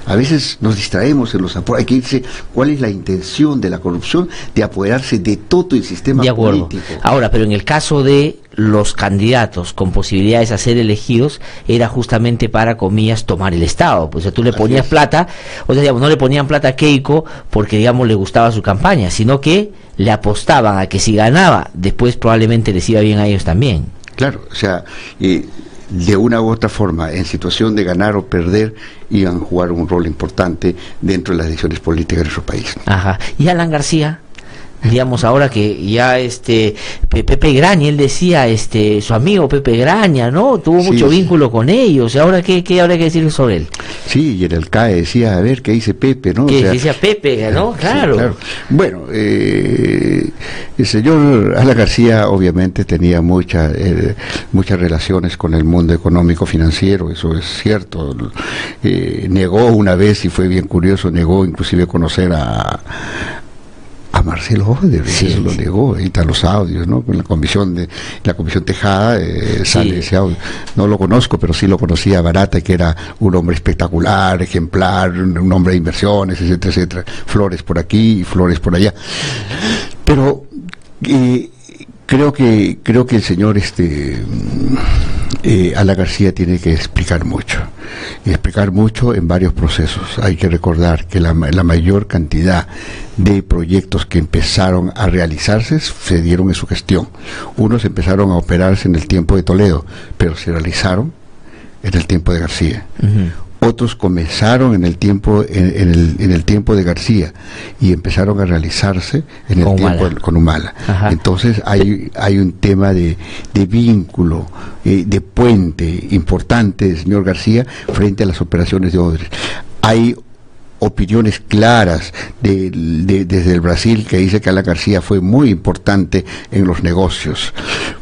A veces nos distraemos en los aportes. Hay que irse, ¿cuál es la intención de la corrupción? De apoderarse de todo el sistema político. Ahora, pero en el caso de los candidatos con posibilidades a ser elegidos, era justamente para, comillas, tomar el Estado. Pues, o sea, tú le ponías plata, o sea, digamos, no le ponían plata a Keiko porque, digamos, le gustaba su campaña, sino que le apostaban a que si ganaba, después probablemente les iba bien a ellos también. Claro, o sea, de una u otra forma, en situación de ganar o perder, iban a jugar un rol importante dentro de las decisiones políticas de nuestro país. ¿Y Alan García? Digamos, ahora que ya Pepe Graña, él decía, su amigo Pepe Graña, ¿no? Tuvo mucho vínculo con ellos. ¿Ahora qué habrá que decir sobre él? Sí, y en el CAE decía, a ver, ¿qué dice Pepe, no? ¿Qué decía Pepe, no? Claro. Sí, claro. Bueno, el señor Alan García obviamente tenía muchas relaciones con el mundo económico financiero, eso es cierto. Negó una vez, y fue bien curioso, negó inclusive conocer a Marcelo Odebrecht, eso lo negó, ahí están los audios, ¿no? Con la comisión Tejada sale ese audio. No lo conozco, pero sí lo conocía a Barata, que era un hombre espectacular, ejemplar, un hombre de inversiones, etcétera, etcétera. Flores por aquí y flores por allá. Pero creo que el señor Alan García tiene que explicar mucho en varios procesos. Hay que recordar que la mayor cantidad de proyectos que empezaron a realizarse se dieron en su gestión. Unos empezaron a operarse en el tiempo de Toledo, pero se realizaron en el tiempo de García. Otros comenzaron en el tiempo de García y empezaron a realizarse en el tiempo con Humala. Entonces hay un tema de vínculo, de puente importante del señor García frente a las operaciones de Odebrecht. Hay opiniones claras desde el Brasil que dice que Alan García fue muy importante en los negocios,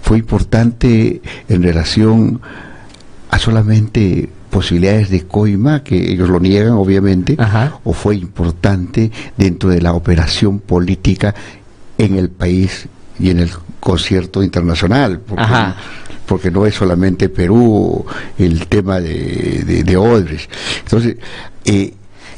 fue importante en relación a solamente posibilidades de coima, que ellos lo niegan obviamente, o fue importante dentro de la operación política en el país y en el concierto internacional, porque no es solamente Perú el tema de Odebrecht. Entonces,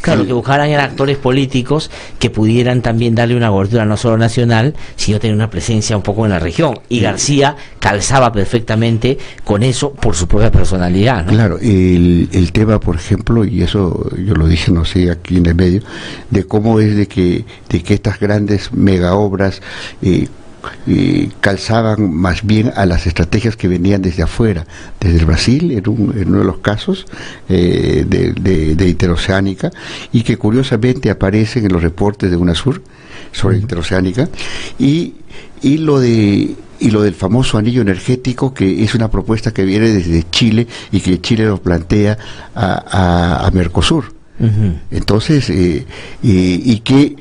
Claro, lo que buscaran eran actores políticos que pudieran también darle una cobertura no solo nacional, sino tener una presencia un poco en la región. Y García calzaba perfectamente con eso por su propia personalidad, ¿no? Claro, el tema, por ejemplo, y eso yo lo dije, no sé, aquí en el medio, de cómo es de que estas grandes mega obras calzaban más bien a las estrategias que venían desde afuera, desde el Brasil, en uno de los casos de Interoceánica, y que curiosamente aparecen en los reportes de UNASUR sobre Interoceánica, y lo del famoso anillo energético, que es una propuesta que viene desde Chile y que Chile lo plantea a Mercosur. Entonces, y que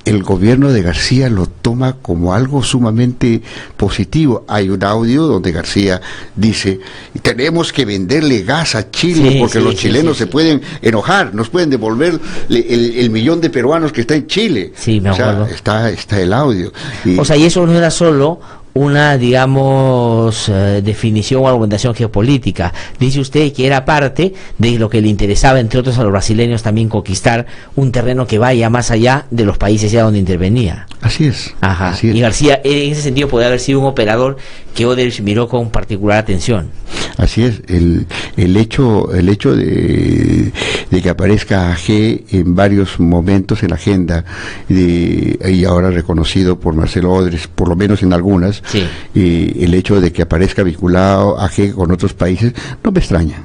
el gobierno de García lo toma como algo sumamente positivo. Hay un audio donde García dice: tenemos que venderle gas a Chile, porque los chilenos se pueden enojar, nos pueden devolver el millón de peruanos que está en Chile. Sí, me acuerdo. Está el audio. O sea, y eso no era solo una, digamos, definición o argumentación geopolítica. Dice usted que era parte de lo que le interesaba, entre otros, a los brasileños también conquistar un terreno que vaya más allá de los países ya donde intervenía. Así es. Ajá. Así es. Y García, en ese sentido, podría haber sido un operador que Odebrecht miró con particular atención. Así es. El hecho de que aparezca AG en varios momentos en la agenda, y ahora reconocido por Marcelo Odebrecht, por lo menos en algunas, el hecho de que aparezca vinculado AG con otros países, no me extraña.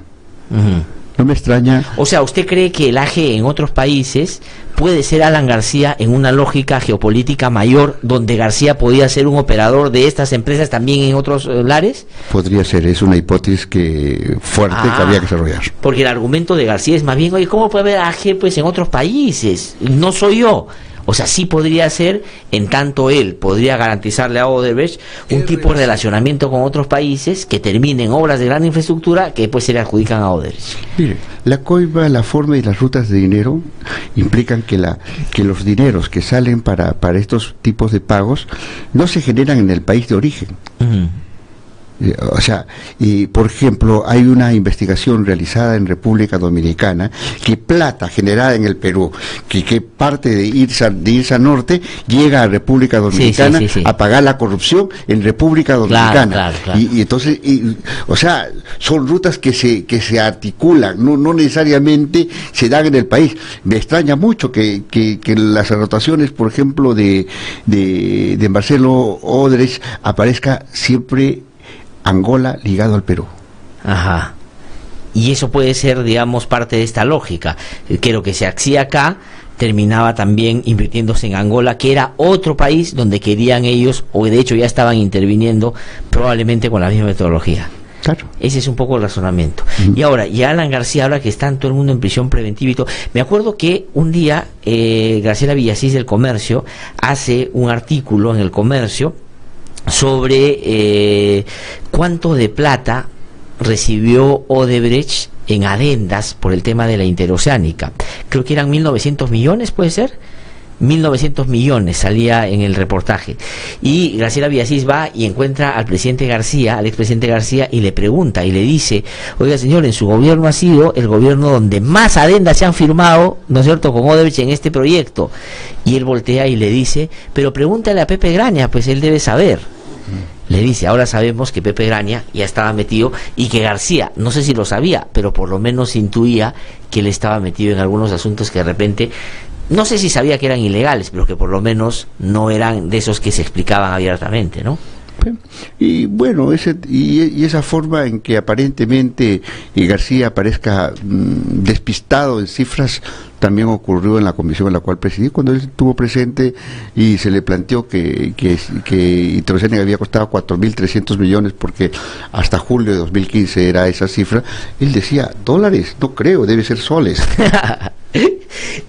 No me extraña. O sea, ¿usted cree que el AG en otros países puede ser Alan García en una lógica geopolítica mayor, donde García podía ser un operador de estas empresas también en otros lares? Podría ser, es una hipótesis fuerte que había que desarrollar. Porque el argumento de García es más bien: oye, ¿cómo puede haber AG pues en otros países? No soy yo. O sea, sí podría ser, en tanto él podría garantizarle a Odebrecht un tipo de relacionamiento con otros países que terminen obras de gran infraestructura que después se le adjudican a Odebrecht. Mire, la coima, la forma y las rutas de dinero implican que los dineros que salen para estos tipos de pagos no se generan en el país de origen. O sea, por ejemplo, hay una investigación realizada en República Dominicana que plata generada en el Perú, que parte de IRSA Norte llega a República Dominicana a pagar la corrupción en República Dominicana. Claro. Y entonces, o sea, son rutas que se articulan, no necesariamente se dan en el país. Me extraña mucho que las anotaciones, por ejemplo, de Marcelo Odebrecht aparezca siempre Angola ligado al Perú. Ajá. Y eso puede ser, digamos, parte de esta lógica, que lo que se hacía acá terminaba también invirtiéndose en Angola, que era otro país donde querían ellos, o de hecho ya estaban interviniendo, probablemente con la misma metodología. Claro. Ese es un poco el razonamiento. Y ahora, y Alan García, ahora que está todo el mundo en prisión preventiva y todo, me acuerdo que un día Graciela Villasís del Comercio hace un artículo en el Comercio sobre cuánto de plata recibió Odebrecht en adendas por el tema de la Interoceánica. Creo que eran 1.900 millones, ¿puede ser? 1.900 millones salía en el reportaje. Y Graciela Villasís va y encuentra al expresidente García, y le pregunta y le dice: oiga, señor, en su gobierno ha sido el gobierno donde más adendas se han firmado, ¿no es cierto?, con Odebrecht en este proyecto. Y él voltea y le dice: pero pregúntale a Pepe Graña, pues él debe saber. Le dice: ahora sabemos que Pepe Graña ya estaba metido, y que García, no sé si lo sabía, pero por lo menos intuía que él estaba metido en algunos asuntos que de repente, no sé si sabía que eran ilegales, pero que por lo menos no eran de esos que se explicaban abiertamente, ¿no? Y bueno, esa forma en que aparentemente García aparezca despistado en cifras también ocurrió en la comisión en la cual presidí, cuando él estuvo presente y se le planteó que Interoceánica había costado 4.300 millones, porque hasta julio de 2015 era esa cifra. Él decía: dólares, no creo, debe ser soles.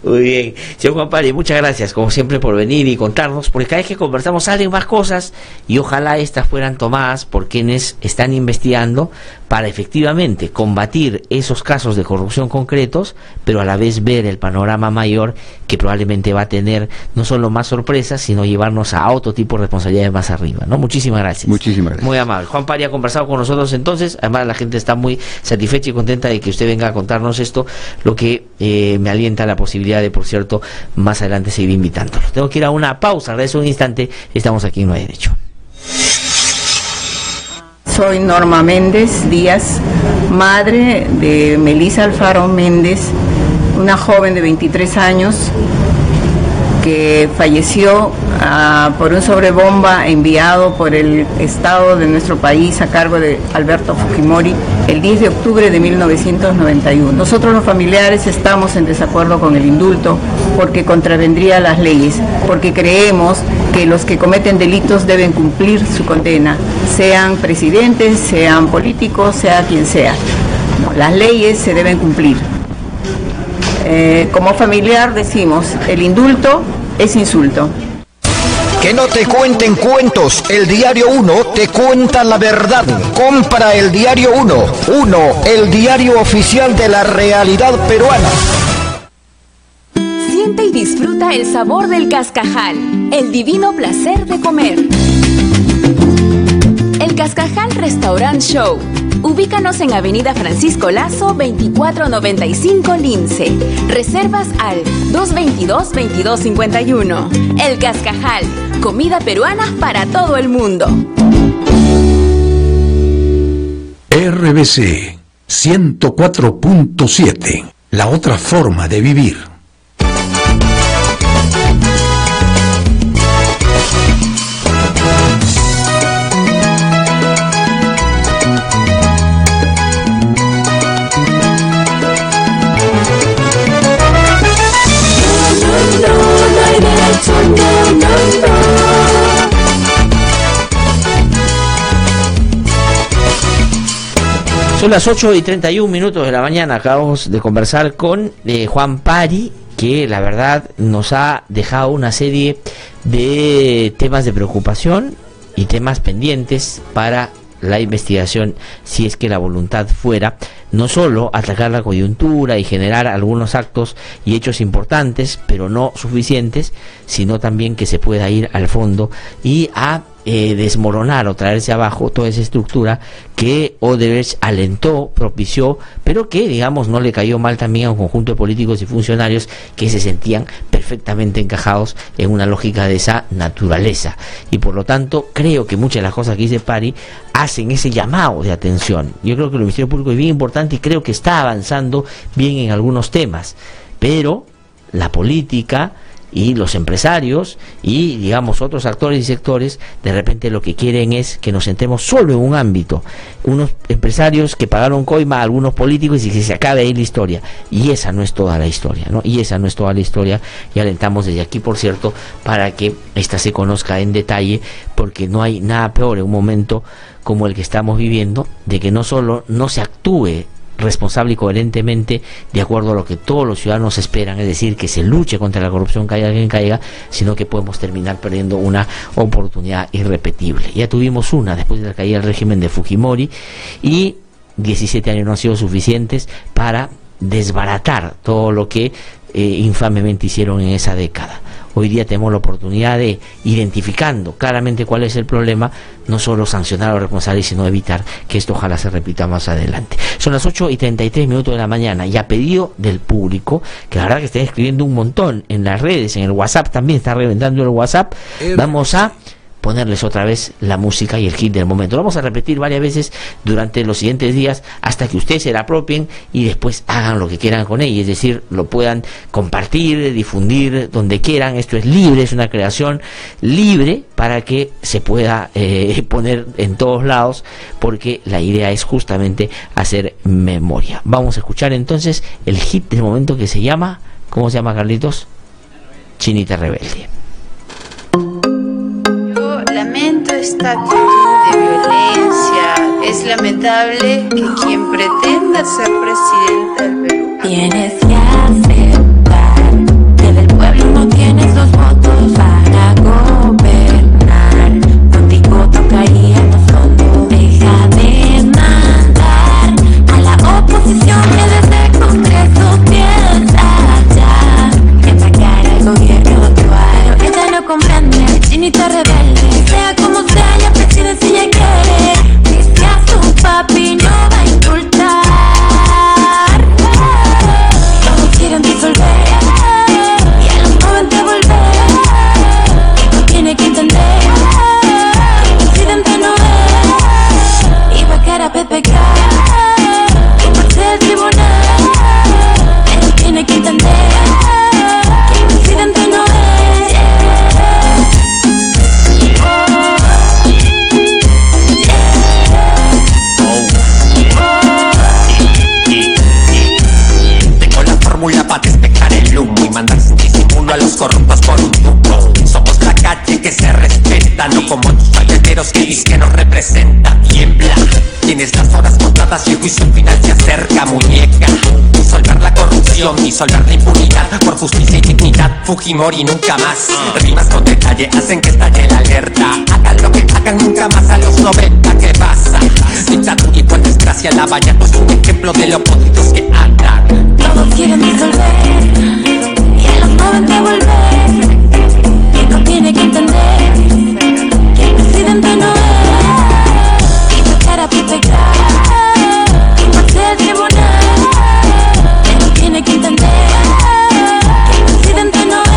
Muy bien, señor Juan Pari, muchas gracias como siempre por venir y contarnos, porque cada vez que conversamos salen más cosas, y ojalá estas fueran tomadas por quienes están investigando para efectivamente combatir esos casos de corrupción concretos, pero a la vez ver el panorama mayor que probablemente va a tener no solo más sorpresas, sino llevarnos a otro tipo de responsabilidades más arriba, ¿no? Muchísimas gracias. Muchísimas gracias. Muy amable. Juan Pari ha conversado con nosotros entonces, además la gente está muy satisfecha y contenta de que usted venga a contarnos esto, lo que me alienta la posibilidad de, por cierto, más adelante seguir invitándolo. Tengo que ir a una pausa, agradezco un instante, estamos aquí en No Hay Derecho. Soy Norma Méndez Díaz, madre de Melissa Alfaro Méndez, una joven de 23 años que falleció por un sobrebomba enviado por el Estado de nuestro país a cargo de Alberto Fujimori el 10 de octubre de 1991. Nosotros los familiares estamos en desacuerdo con el indulto porque contravendría las leyes, porque creemos que los que cometen delitos deben cumplir su condena, sean presidentes, sean políticos, sea quien sea. Las leyes se deben cumplir. Como familiar decimos, el indulto es insulto. Que no te cuenten cuentos, el Diario 1 te cuenta la verdad. Compra el Diario 1, el diario oficial de la realidad peruana. Siente y disfruta el sabor del cascajal, el divino placer de comer. El Cascajal Restaurant Show. Ubícanos en Avenida Francisco Lazo, 2495 Lince. Reservas al 222-2251. El Cascajal, comida peruana para todo el mundo. RBC 104.7, la otra forma de vivir. Son las 8:31 de la mañana. Acabamos de conversar con Juan Pari, que la verdad nos ha dejado una serie de temas de preocupación y temas pendientes para la investigación, si es que la voluntad fuera no solo atacar la coyuntura y generar algunos actos y hechos importantes, pero no suficientes, sino también que se pueda ir al fondo y a desmoronar o traerse abajo toda esa estructura que Odebrecht alentó, propició, pero que, digamos, no le cayó mal también a un conjunto de políticos y funcionarios que se sentían perfectamente encajados en una lógica de esa naturaleza. Y por lo tanto, creo que muchas de las cosas que dice Pari hacen ese llamado de atención. Yo creo que el Ministerio Público es bien importante y creo que está avanzando bien en algunos temas, pero la política y los empresarios y, digamos, otros actores y sectores de repente lo que quieren es que nos centremos solo en un ámbito, unos empresarios que pagaron coima a algunos políticos y que se acabe ahí la historia, y esa no es toda la historia, ¿no? Y esa no es toda la historia, y alentamos desde aquí, por cierto, para que esta se conozca en detalle, porque no hay nada peor en un momento como el que estamos viviendo, de que no solo no se actúe responsable y coherentemente de acuerdo a lo que todos los ciudadanos esperan, es decir, que se luche contra la corrupción, caiga quien caiga, sino que podemos terminar perdiendo una oportunidad irrepetible. Ya tuvimos una después de la caída del régimen de Fujimori, y 17 años no han sido suficientes para desbaratar todo lo que infamemente hicieron en esa década. Hoy día tenemos la oportunidad de, identificando claramente cuál es el problema, no solo sancionar a los responsables, sino evitar que esto ojalá se repita más adelante. Son las 8:33 de la mañana, y a pedido del público, que la verdad que están escribiendo un montón en las redes, en el WhatsApp también está reventando el WhatsApp, vamos a ponerles otra vez la música y el hit del momento. Lo vamos a repetir varias veces durante los siguientes días hasta que ustedes se la apropien y después hagan lo que quieran con ella, es decir, lo puedan compartir, difundir donde quieran. Esto es libre, es una creación libre para que se pueda poner en todos lados, porque la idea es justamente hacer memoria. Vamos a escuchar entonces el hit del momento, que se llama, ¿cómo se llama, Carlitos? Chinita Rebelde. Lamento esta actitud de violencia. Es lamentable que quien pretenda ser presidente del Perú Tienes que aceptar que del pueblo no tienes los votos para gobernar. Contigo tocaría no solo deja de mandar. rebelde. Sea como sea, ella decide si ella quiere. Si a su papi no va a indultar. Todos quieren disolver y a los 90 volver. No tiene que entender que el presidente no es. Iba a cara a PPK, tomarse del tribunal. Él tiene que entender que el presidente no es. Fórmula para despejar el humo y mandar sin disimulo a los corruptos por un tubo. Somos la calle que se respeta, no como los falleteros que dicen que nos representa. Tiembla, tienes las horas contadas y el juicio final se acerca, muñeca. Disolver la corrupción, disolver la impunidad, por justicia y dignidad, Fujimori nunca más. Rimas con detalle hacen que estalle la alerta. Hagan lo que hagan, nunca más a los 90, ¿qué pasa? Dictadura y por desgracia la valla es un ejemplo de lo podridos que andan. Todos quieren disolver y a los 90 volver. Y no tiene que entender que el presidente no es. Y sacar a PPK, tomarse del tribunal. Él tiene que entender que el presidente no es.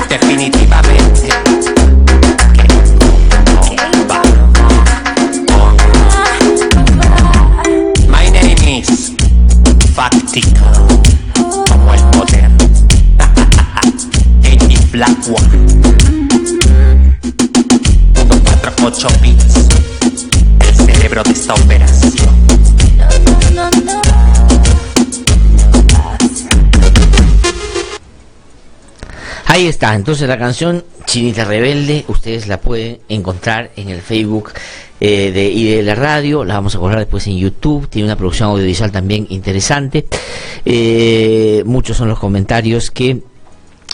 Definitivamente. My name is Factical, como el poder. Eddie Black One. 148 bits. El cerebro de esta operación. Ahí está, entonces la canción Chinita Rebelde, ustedes la pueden encontrar en el Facebook de la radio, la vamos a colgar después en YouTube, tiene una producción audiovisual también interesante. Muchos son los comentarios que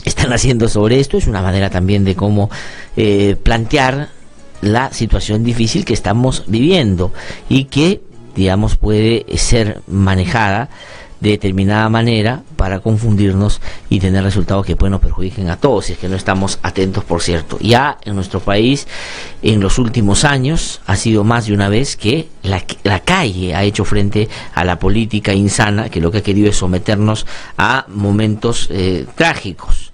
están haciendo sobre esto, es una manera también de cómo plantear la situación difícil que estamos viviendo y que, digamos, puede ser manejada de determinada manera para confundirnos y tener resultados que pues nos perjudiquen a todos, si es que no estamos atentos, por cierto. Ya en nuestro país, en los últimos años, ha sido más de una vez que la calle ha hecho frente a la política insana, que lo que ha querido es someternos a momentos trágicos.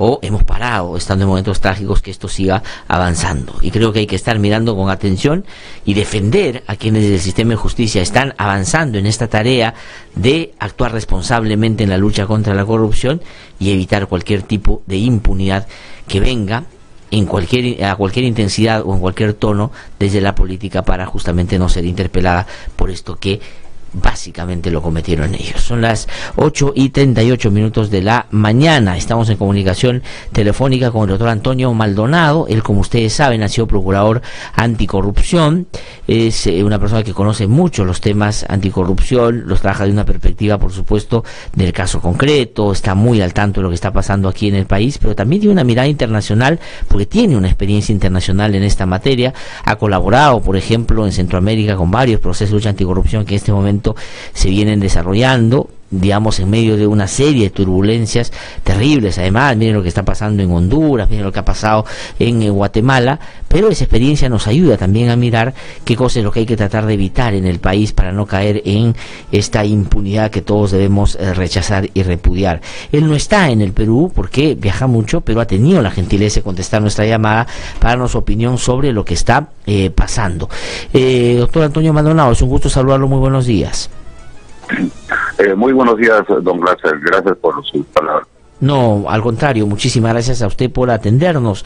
O hemos parado, estando en momentos trágicos, que esto siga avanzando. Y creo que hay que estar mirando con atención y defender a quienes del sistema de justicia están avanzando en esta tarea de actuar responsablemente en la lucha contra la corrupción y evitar cualquier tipo de impunidad que venga a cualquier intensidad o en cualquier tono desde la política, para justamente no ser interpelada por esto que básicamente lo cometieron ellos. Son las 8:38 de la mañana. Estamos en comunicación telefónica con el doctor Antonio Maldonado. Él, como ustedes saben, ha sido procurador anticorrupción. Es una persona que conoce mucho los temas anticorrupción, los trabaja de una perspectiva, por supuesto, del caso concreto, está muy al tanto de lo que está pasando aquí en el país, pero también tiene una mirada internacional, porque tiene una experiencia internacional en esta materia. Ha colaborado, por ejemplo, en Centroamérica con varios procesos de lucha anticorrupción que en este momento se vienen desarrollando, digamos, en medio de una serie de turbulencias terribles. Además, miren lo que está pasando en Honduras, miren lo que ha pasado en Guatemala, pero esa experiencia nos ayuda también a mirar qué cosa es lo que hay que tratar de evitar en el país para no caer en esta impunidad que todos debemos rechazar y repudiar. Él no está en el Perú porque viaja mucho, pero ha tenido la gentileza de contestar nuestra llamada para darnos su opinión sobre lo que está pasando. Doctor Antonio Maldonado, es un gusto saludarlo, muy buenos días. Muy buenos días, don Glaser, gracias por sus palabras. No, al contrario, muchísimas gracias a usted por atendernos.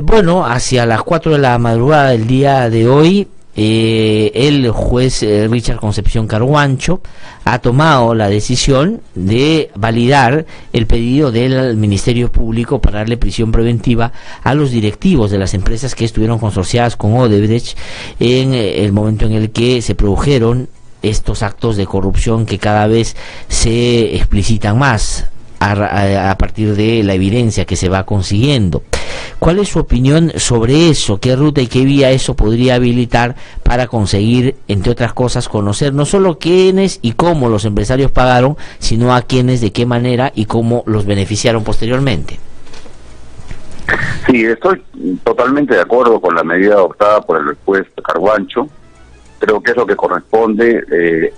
Bueno, hacia las 4 de la madrugada del día de hoy, el juez Richard Concepción Carhuancho ha tomado la decisión de validar el pedido del Ministerio Público para darle prisión preventiva a los directivos de las empresas que estuvieron consorciadas con Odebrecht en el momento en el que se produjeron estos actos de corrupción que cada vez se explicitan más a partir de la evidencia que se va consiguiendo. ¿Cuál es su opinión sobre eso? ¿Qué ruta y qué vía eso podría habilitar para conseguir, entre otras cosas, conocer no solo quiénes y cómo los empresarios pagaron, sino a quiénes, de qué manera y cómo los beneficiaron posteriormente? Sí, estoy totalmente de acuerdo con la medida adoptada por el juez Carguancho. Creo que es lo que corresponde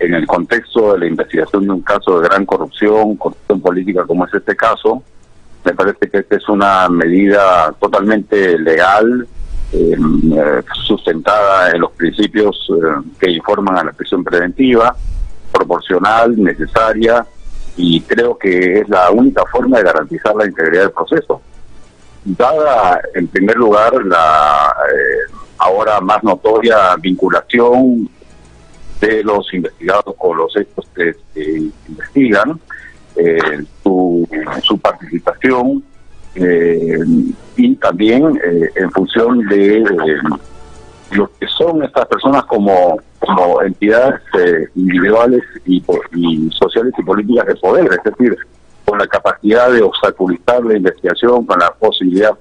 en el contexto de la investigación de un caso de gran corrupción política como es este caso. Me parece que esta es una medida totalmente legal, sustentada en los principios que informan a la prisión preventiva, proporcional, necesaria, y creo que es la única forma de garantizar la integridad del proceso. Dada, en primer lugar, la ahora más notoria vinculación de los investigados con los hechos que investigan, su participación y también en función de lo que son estas personas como entidades individuales y sociales y políticas de poder, es decir, con la capacidad de obstaculizar la investigación, con la posibilidad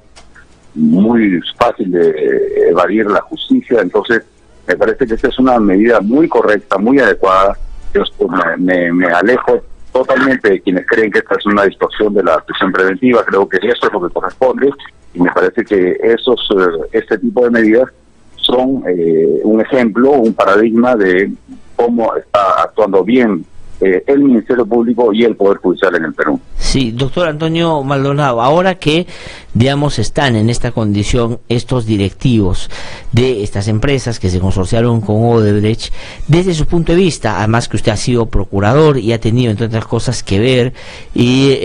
muy fácil de evadir la justicia. Entonces me parece que esta es una medida muy correcta, muy adecuada. Yo me alejo totalmente de quienes creen que esta es una distorsión de la prisión preventiva. Creo que eso es lo que corresponde, y me parece que este tipo de medidas son un ejemplo, un paradigma de cómo está actuando bien el Ministerio Público y el Poder Judicial en el Perú. Sí, doctor Antonio Maldonado, ahora que, digamos, están en esta condición estos directivos de estas empresas que se consorciaron con Odebrecht, desde su punto de vista, además que usted ha sido procurador y ha tenido, entre otras cosas, que ver y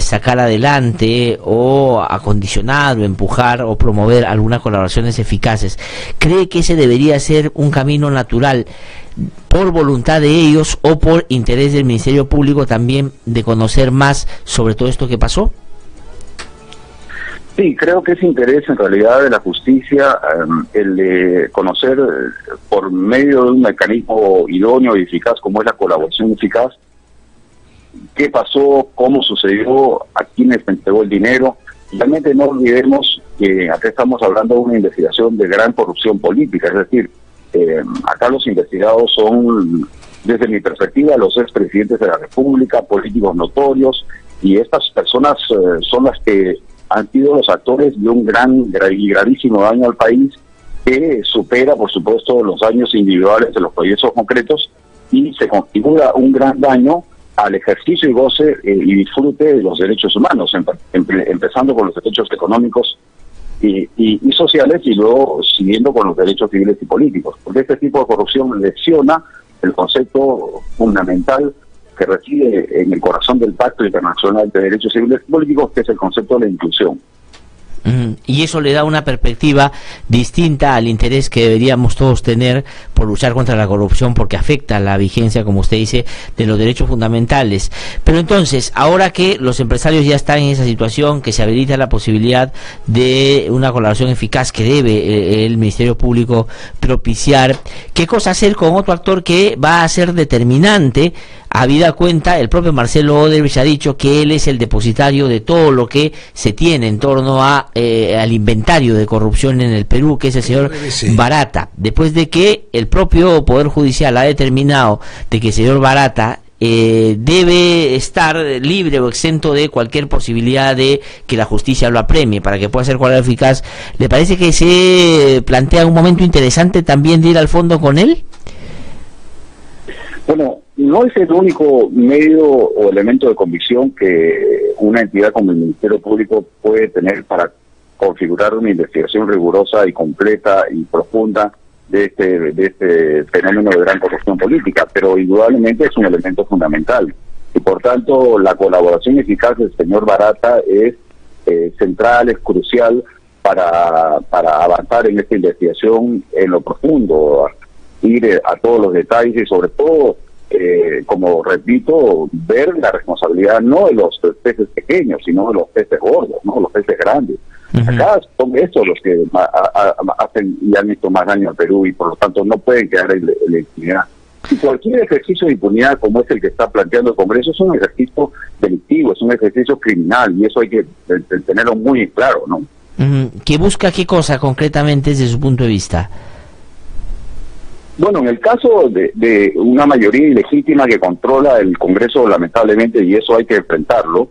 sacar adelante o acondicionar o empujar o promover algunas colaboraciones eficaces, ¿cree que ese debería ser un camino natural por voluntad de ellos o por interés del Ministerio Público también de conocer más sobre todo esto que pasó? Sí, creo que es interés en realidad de la justicia el de conocer por medio de un mecanismo idóneo y eficaz como es la colaboración eficaz, qué pasó, cómo sucedió, a quiénes entregó el dinero. Realmente no olvidemos que acá estamos hablando de una investigación de gran corrupción política, es decir, acá los investigados son, desde mi perspectiva, los expresidentes de la República, políticos notorios, y estas personas son las que han sido los actores de un y gravísimo daño al país, que supera, por supuesto, los daños individuales de los proyectos concretos, y se configura un gran daño al ejercicio y goce y disfrute de los derechos humanos, empezando con los derechos económicos y sociales, y luego siguiendo con los derechos civiles y políticos, porque este tipo de corrupción lesiona el concepto fundamental que reside en el corazón del Pacto Internacional de Derechos Civiles y Políticos, que es el concepto de la inclusión. Y eso le da una perspectiva distinta al interés que deberíamos todos tener por luchar contra la corrupción, porque afecta la vigencia, como usted dice, de los derechos fundamentales. Pero entonces, ahora que los empresarios ya están en esa situación, que se habilita la posibilidad de una colaboración eficaz que debe el Ministerio Público propiciar, ¿qué cosa hacer con otro actor que va a ser determinante? Habida cuenta, el propio Marcelo Odebrecht ha dicho que él es el depositario de todo lo que se tiene en torno al inventario de corrupción en el Perú, que es el señor Barata. Después de que el propio Poder Judicial ha determinado de que el señor Barata debe estar libre o exento de cualquier posibilidad de que la justicia lo apremie para que pueda ser cual eficaz, ¿le parece que se plantea un momento interesante también de ir al fondo con él? Bueno, no es el único medio o elemento de convicción que una entidad como el Ministerio Público puede tener para configurar una investigación rigurosa y completa y profunda de este fenómeno de gran corrupción política, pero indudablemente es un elemento fundamental. Y por tanto, la colaboración eficaz del señor Barata es central, es crucial para avanzar en esta investigación en lo profundo, ir a todos los detalles y sobre todo, como repito, ver la responsabilidad no de los peces pequeños, sino de los peces gordos, no los peces grandes. Acá son estos los que hacen y han hecho más daño al Perú, y por lo tanto no pueden quedar en la impunidad. Y cualquier ejercicio de impunidad como es el que está planteando el Congreso es un ejercicio delictivo, es un ejercicio criminal, y eso hay que tenerlo muy claro, ¿no? ¿Que busca qué cosa concretamente desde su punto de vista? Bueno, en el caso de una mayoría ilegítima que controla el Congreso, lamentablemente, y eso hay que enfrentarlo,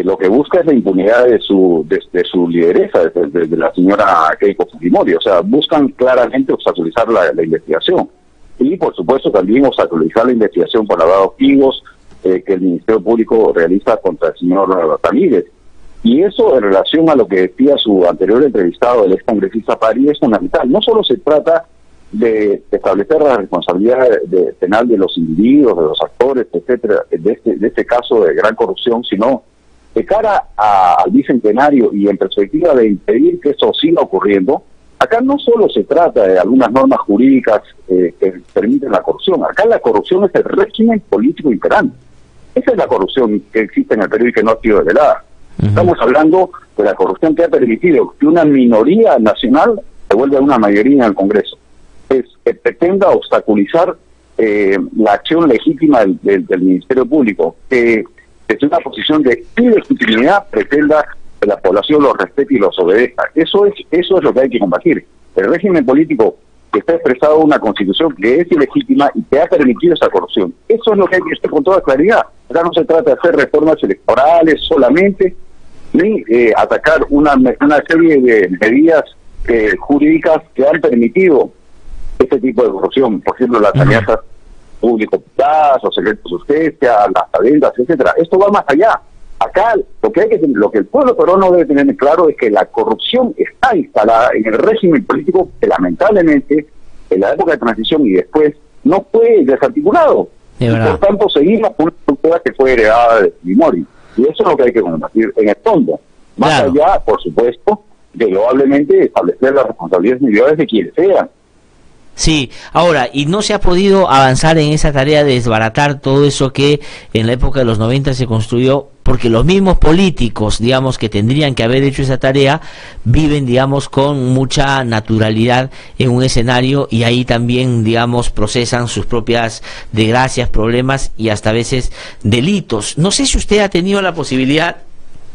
lo que busca es la impunidad de su lideresa, de la señora Keiko Fujimori. O sea, buscan claramente obstaculizar la investigación. Y, por supuesto, también obstaculizar la investigación por lavado de activos que el Ministerio Público realiza contra el señor Ramírez. Y eso, en relación a lo que decía su anterior entrevistado, el ex congresista Pari, es fundamental. No solo se trata de establecer la responsabilidad penal de los individuos, de los actores, etcétera, de este caso de gran corrupción, sino de cara al bicentenario y en perspectiva de impedir que eso siga ocurriendo. Acá no solo se trata de algunas normas jurídicas que permiten la corrupción, acá la corrupción es el régimen político imperante. Esa es la corrupción que existe en el Perú y que no ha sido revelada. Estamos hablando de la corrupción que ha permitido que una minoría nacional se vuelva una mayoría en el Congreso. Es que pretenda obstaculizar la acción legítima del Ministerio Público, que desde una posición de ilegitimidad pretenda que la población los respete y los obedezca. Eso es lo que hay que combatir. El régimen político que está expresado en una constitución que es ilegítima y que ha permitido esa corrupción. Eso es lo que hay que decir con toda claridad. Acá no se trata de hacer reformas electorales solamente, ni atacar una serie de medidas jurídicas que han permitido este tipo de corrupción. Por ejemplo, las alianzas público-privadas, los secretos de justicia, las adendas, etcétera. Esto va más allá. Acá lo que el pueblo peruano debe tener claro es que la corrupción está instalada en el régimen político que lamentablemente en la época de transición y después no fue desarticulado. Y por tanto seguimos con una estructura que fue heredada de Fujimori. Y eso es lo que hay que combatir en el fondo. Más allá, por supuesto, de loablemente establecer las responsabilidades individuales de quienes sean. Sí, ahora, y no se ha podido avanzar en esa tarea de desbaratar todo eso que en la época de los 90 se construyó, porque los mismos políticos, digamos, que tendrían que haber hecho esa tarea, viven, digamos, con mucha naturalidad en un escenario y ahí también, digamos, procesan sus propias desgracias, problemas y hasta a veces delitos. No sé si usted ha tenido la posibilidad,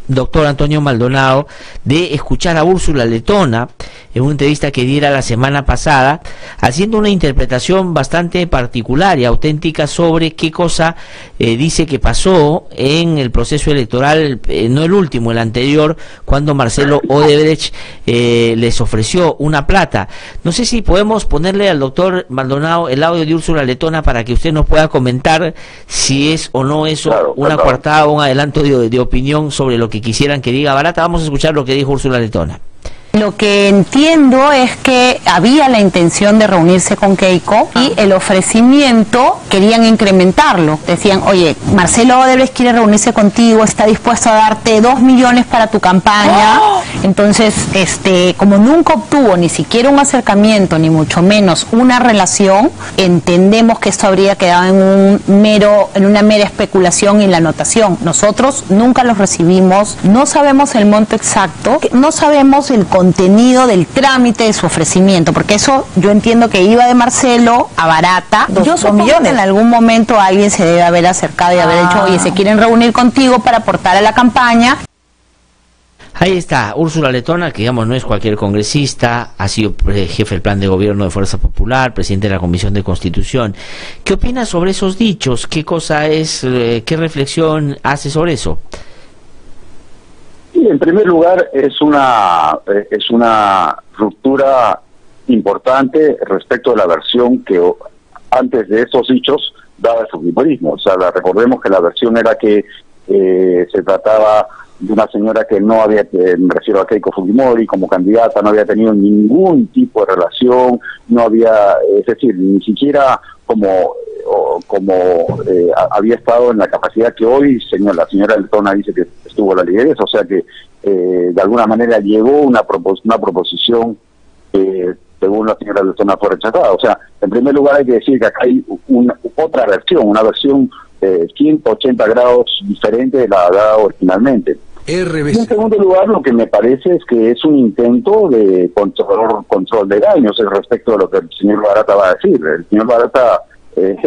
doctor Antonio Maldonado, de escuchar a Úrsula Letona en una entrevista que diera la semana pasada, haciendo una interpretación bastante particular y auténtica sobre qué cosa dice que pasó en el proceso electoral, no el último, el anterior, cuando Marcelo Odebrecht les ofreció una plata. No sé si podemos ponerle al doctor Maldonado el audio de Úrsula Letona para que usted nos pueda comentar si es o no eso una coartada o un adelanto de opinión sobre lo que quisieran que diga Barata. Vamos a escuchar lo que dijo Úrsula Letona. Lo que entiendo es que había la intención de reunirse con Keiko y el ofrecimiento querían incrementarlo. Decían, oye, Marcelo Odebrecht quiere reunirse contigo, está dispuesto a darte 2 millones para tu campaña. Entonces, como nunca obtuvo ni siquiera un acercamiento, ni mucho menos una relación, entendemos que esto habría quedado en una mera especulación y la anotación. Nosotros nunca los recibimos, no sabemos el monto exacto, no sabemos el contenido del trámite de su ofrecimiento, porque eso yo entiendo que iba de Marcelo a Barata. Yo supongo que en algún momento alguien se debe haber acercado y haber dicho, oye, se quieren reunir contigo para aportar a la campaña. Ahí está, Úrsula Letona, que digamos no es cualquier congresista, ha sido jefe del plan de gobierno de Fuerza Popular, presidente de la Comisión de Constitución. ¿Qué opina sobre esos dichos? ¿Qué cosa es, qué reflexión hace sobre eso? Sí, en primer lugar, es una ruptura importante respecto de la versión que antes de estos dichos daba el fujimorismo. O sea, recordemos que la versión era que se trataba de una señora que no había, me refiero a Keiko Fujimori, como candidata, no había tenido ningún tipo de relación, no había, es decir, ni siquiera como había estado en la capacidad que hoy la señora Letona dice que estuvo la lideresa, o sea que de alguna manera llegó una proposición que según la señora Letona fue rechazada. O sea, en primer lugar hay que decir que acá hay otra versión, una versión 180 grados diferente de la dada originalmente. Y en segundo lugar, lo que me parece es que es un intento de control de daños respecto de lo que el señor Barata va a decir. El señor Barata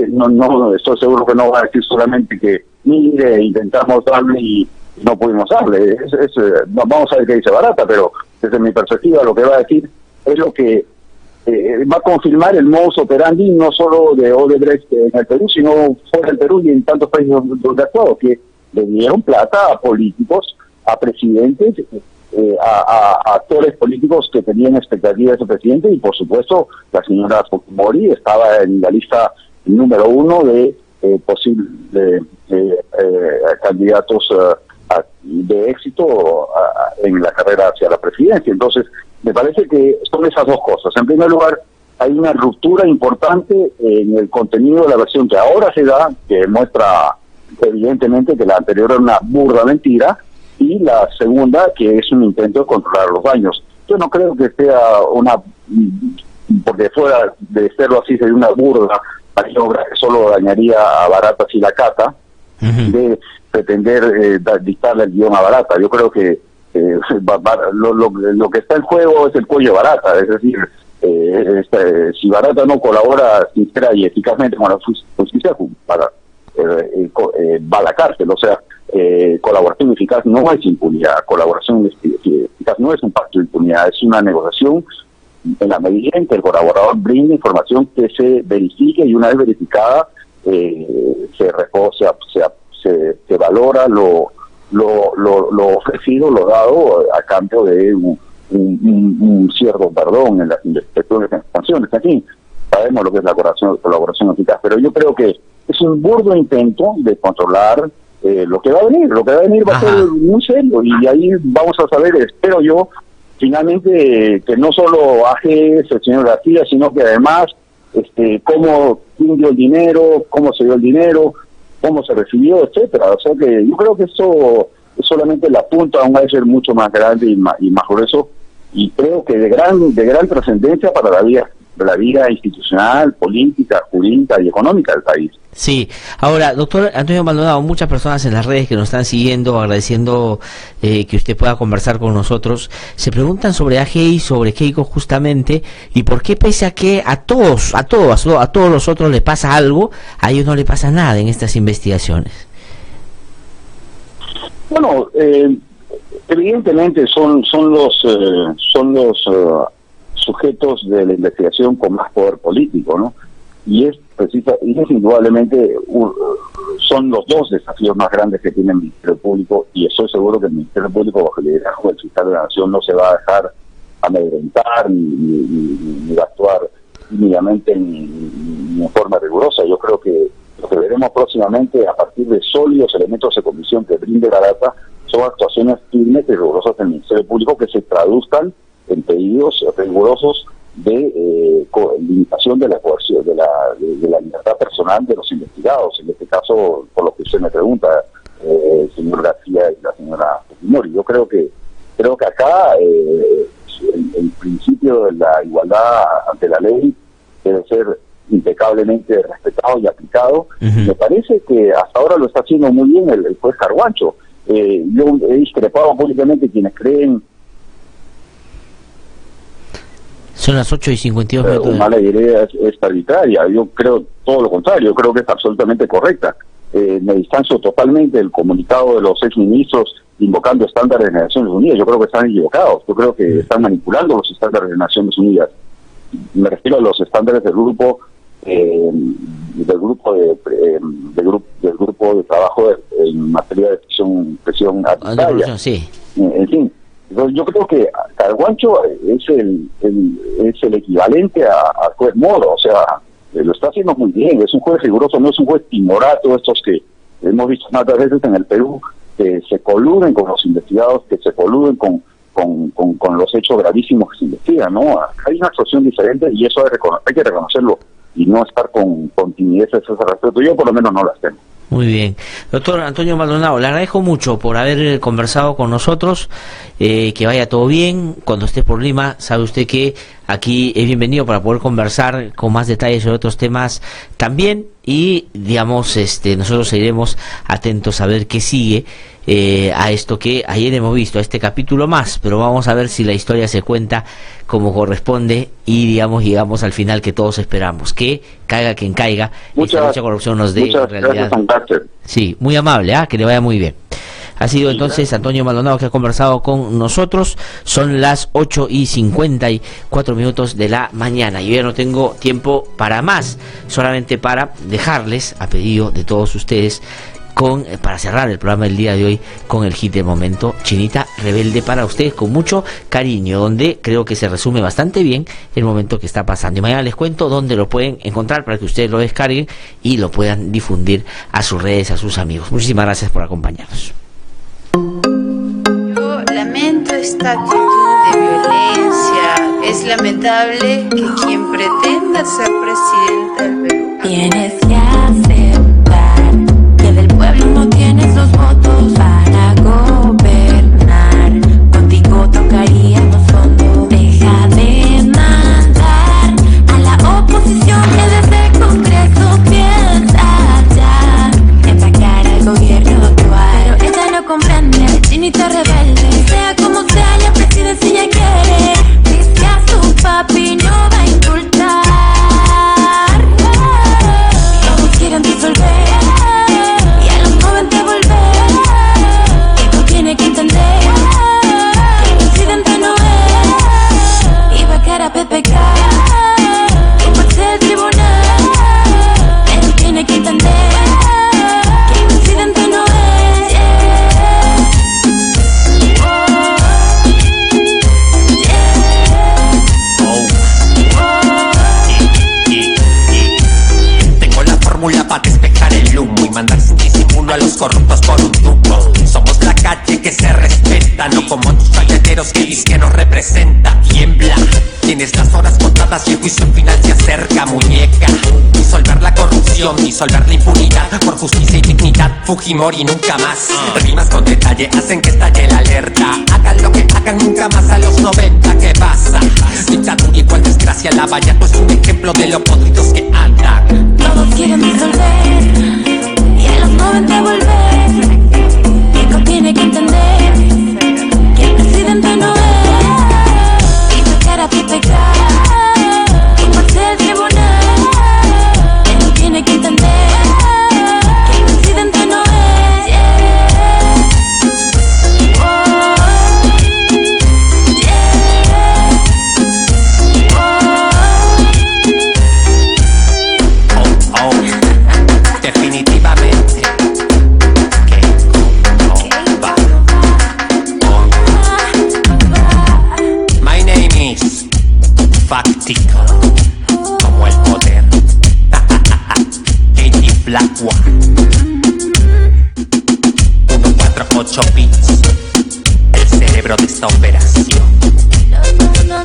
no estoy seguro que no va a decir solamente que mire, intentamos darle y no pudimos darle. Vamos a ver qué dice Barata, pero desde mi perspectiva lo que va a decir es lo que va a confirmar el modus operandi no solo de Odebrecht en el Perú, sino fuera del Perú y en tantos países donde ha actuado, que le dieron plata a políticos, a presidentes, a actores políticos que tenían expectativas de presidente, y por supuesto la señora Fujimori estaba en la lista número 1 de posibles candidatos de éxito en la carrera hacia la presidencia. Entonces, me parece que son esas dos cosas. En primer lugar, hay una ruptura importante en el contenido de la versión que ahora se da, que demuestra evidentemente que la anterior era una burda mentira, y la segunda, que es un intento de controlar los daños. Yo no creo que sea porque fuera de serlo así, sería una burda maniobra que solo dañaría a Barata y la Cata, de pretender dictarle el guión a Barata. Yo creo que lo que está en juego es el cuello de Barata, es decir, si Barata no colabora sincera y eficazmente con la justicia, va a la cárcel. O sea, colaboración eficaz no es impunidad, colaboración eficaz no es un pacto de impunidad, es una negociación en la medida en que el colaborador brinda información que se verifique, y una vez verificada se valora lo ofrecido, lo dado a cambio de un cierto perdón en las investigaciones, en las sanciones. Aquí sabemos lo que es la colaboración eficaz, pero yo creo que es un burdo intento de controlar lo que va a venir. Lo que va a venir va a ser muy serio, y ahí vamos a saber, espero yo, finalmente, que no solo AG es el señor García, sino que además cómo dio el dinero, cómo se dio el dinero, cómo se recibió, etcétera. O sea que yo creo que eso es solamente la punta a un iceberg mucho más grande y más grueso, y creo que de gran trascendencia para la vida institucional, política, jurídica y económica del país. Sí. Ahora, doctor Antonio Maldonado, muchas personas en las redes que nos están siguiendo, agradeciendo que usted pueda conversar con nosotros, se preguntan sobre AGI, sobre Keiko justamente, y por qué, pese a que a todos los otros les pasa algo, a ellos no le pasa nada en estas investigaciones. Bueno, evidentemente son los sujetos de la investigación con más poder político, ¿no? Y es indudablemente son los dos desafíos más grandes que tiene el Ministerio Público, y estoy seguro que el Ministerio Público, bajo el liderazgo del fiscal de la Nación, no se va a dejar amedrentar ni va a actuar tímidamente ni en forma rigurosa. Yo creo que lo que veremos próximamente, a partir de sólidos elementos de convicción que brinde Barata, son actuaciones firmes y rigurosas del Ministerio Público que se traduzcan en pedidos rigurosos de limitación de la coerción, de la libertad personal de los investigados. En este caso, por lo que usted me pregunta, el señor García y la señora Fujimori. Yo creo que acá el principio de la igualdad ante la ley debe ser impecablemente respetado y aplicado. Me parece que hasta ahora lo está haciendo muy bien el juez Carguancho. Yo he discrepado públicamente quienes creen. Son las 8:52 minutos. Mala idea es arbitraria. Yo creo todo lo contrario. Yo creo que es absolutamente correcta. Me distancio totalmente del comunicado de los exministros invocando estándares de Naciones Unidas. Yo creo que están equivocados. Yo creo que están manipulando los estándares de Naciones Unidas. Me refiero a los estándares del grupo del grupo de trabajo en materia de presión arbitraria. Sí. En fin. Yo creo que Carguancho es el equivalente a juez Moro, o sea, lo está haciendo muy bien, es un juez riguroso, no es un juez timorato, estos que hemos visto tantas veces en el Perú, que se coluden con los investigados, que se coluden con los hechos gravísimos que se investigan, ¿no? Hay una actuación diferente y eso hay que reconocerlo y no estar con timidez a ese respecto. Yo por lo menos no las tengo. Muy bien. Doctor Antonio Maldonado, le agradezco mucho por haber conversado con nosotros, que vaya todo bien. Cuando esté por Lima, sabe usted que aquí es bienvenido para poder conversar con más detalles sobre otros temas también, y digamos, nosotros seguiremos atentos a ver qué sigue a esto que ayer hemos visto, a este capítulo más, pero vamos a ver si la historia se cuenta como corresponde y digamos llegamos al final que todos esperamos, que caiga quien caiga, esta mucha corrupción nos dé muchas realidad. Gracias, sí, muy amable, que le vaya muy bien. Ha sido entonces Antonio Maldonado que ha conversado con nosotros. Son las 8:54 de la mañana. Yo ya no tengo tiempo para más, solamente para dejarles, a pedido de todos ustedes, para cerrar el programa del día de hoy con el hit del momento, Chinita Rebelde, para ustedes con mucho cariño, donde creo que se resume bastante bien el momento que está pasando. Y mañana les cuento dónde lo pueden encontrar para que ustedes lo descarguen y lo puedan difundir a sus redes, a sus amigos. Muchísimas gracias por acompañarnos. Yo lamento esta actitud de violencia. Es lamentable que quien pretenda ser presidente del Perú Tienes que aceptar que del pueblo no tienes los votos para gobernar. Contigo tocaría los fondos. Deja de mandar a la oposición que desde el Congreso piensa ya en sacar al gobierno actual. Pero ella no comprende, chinita rebelde. Sea como sea, la presidencia ya quiere. Dice a su papi no va a indultar. Todos quieren disolver y a los 90 volver. Esto tiene que entender que el presidente no es. Y va a cara a PPK y pase el tribunal. Él tiene que entender que el presidente no es. Para despejar el humo y mandar sin disimulo a los corruptos por un tubo. Somos la calle que se respeta, no como tus galleteros que dicen que nos representa. Tiembla, tienes las horas contadas y el juicio final se acerca, muñeca. Disolver la corrupción, disolver la impunidad, por justicia y dignidad, Fujimori nunca más. Rimas con detalle hacen que estalle la alerta. Hagan lo que hagan, nunca más a los 90, ¿qué pasa? Dictadura igual desgracia, la valla pues un ejemplo de lo podridos que andan. Todos quieren disolver y a los 90 volver. Esto tiene que entender que el presidente no es. Y sacar a PPK y pase el tribunal. Él tiene que entender que el presidente no es. Definitivamente que no va. My name is Factical, como el poder. Katie Blackwood 148 bits, el cerebro de esta operación. No.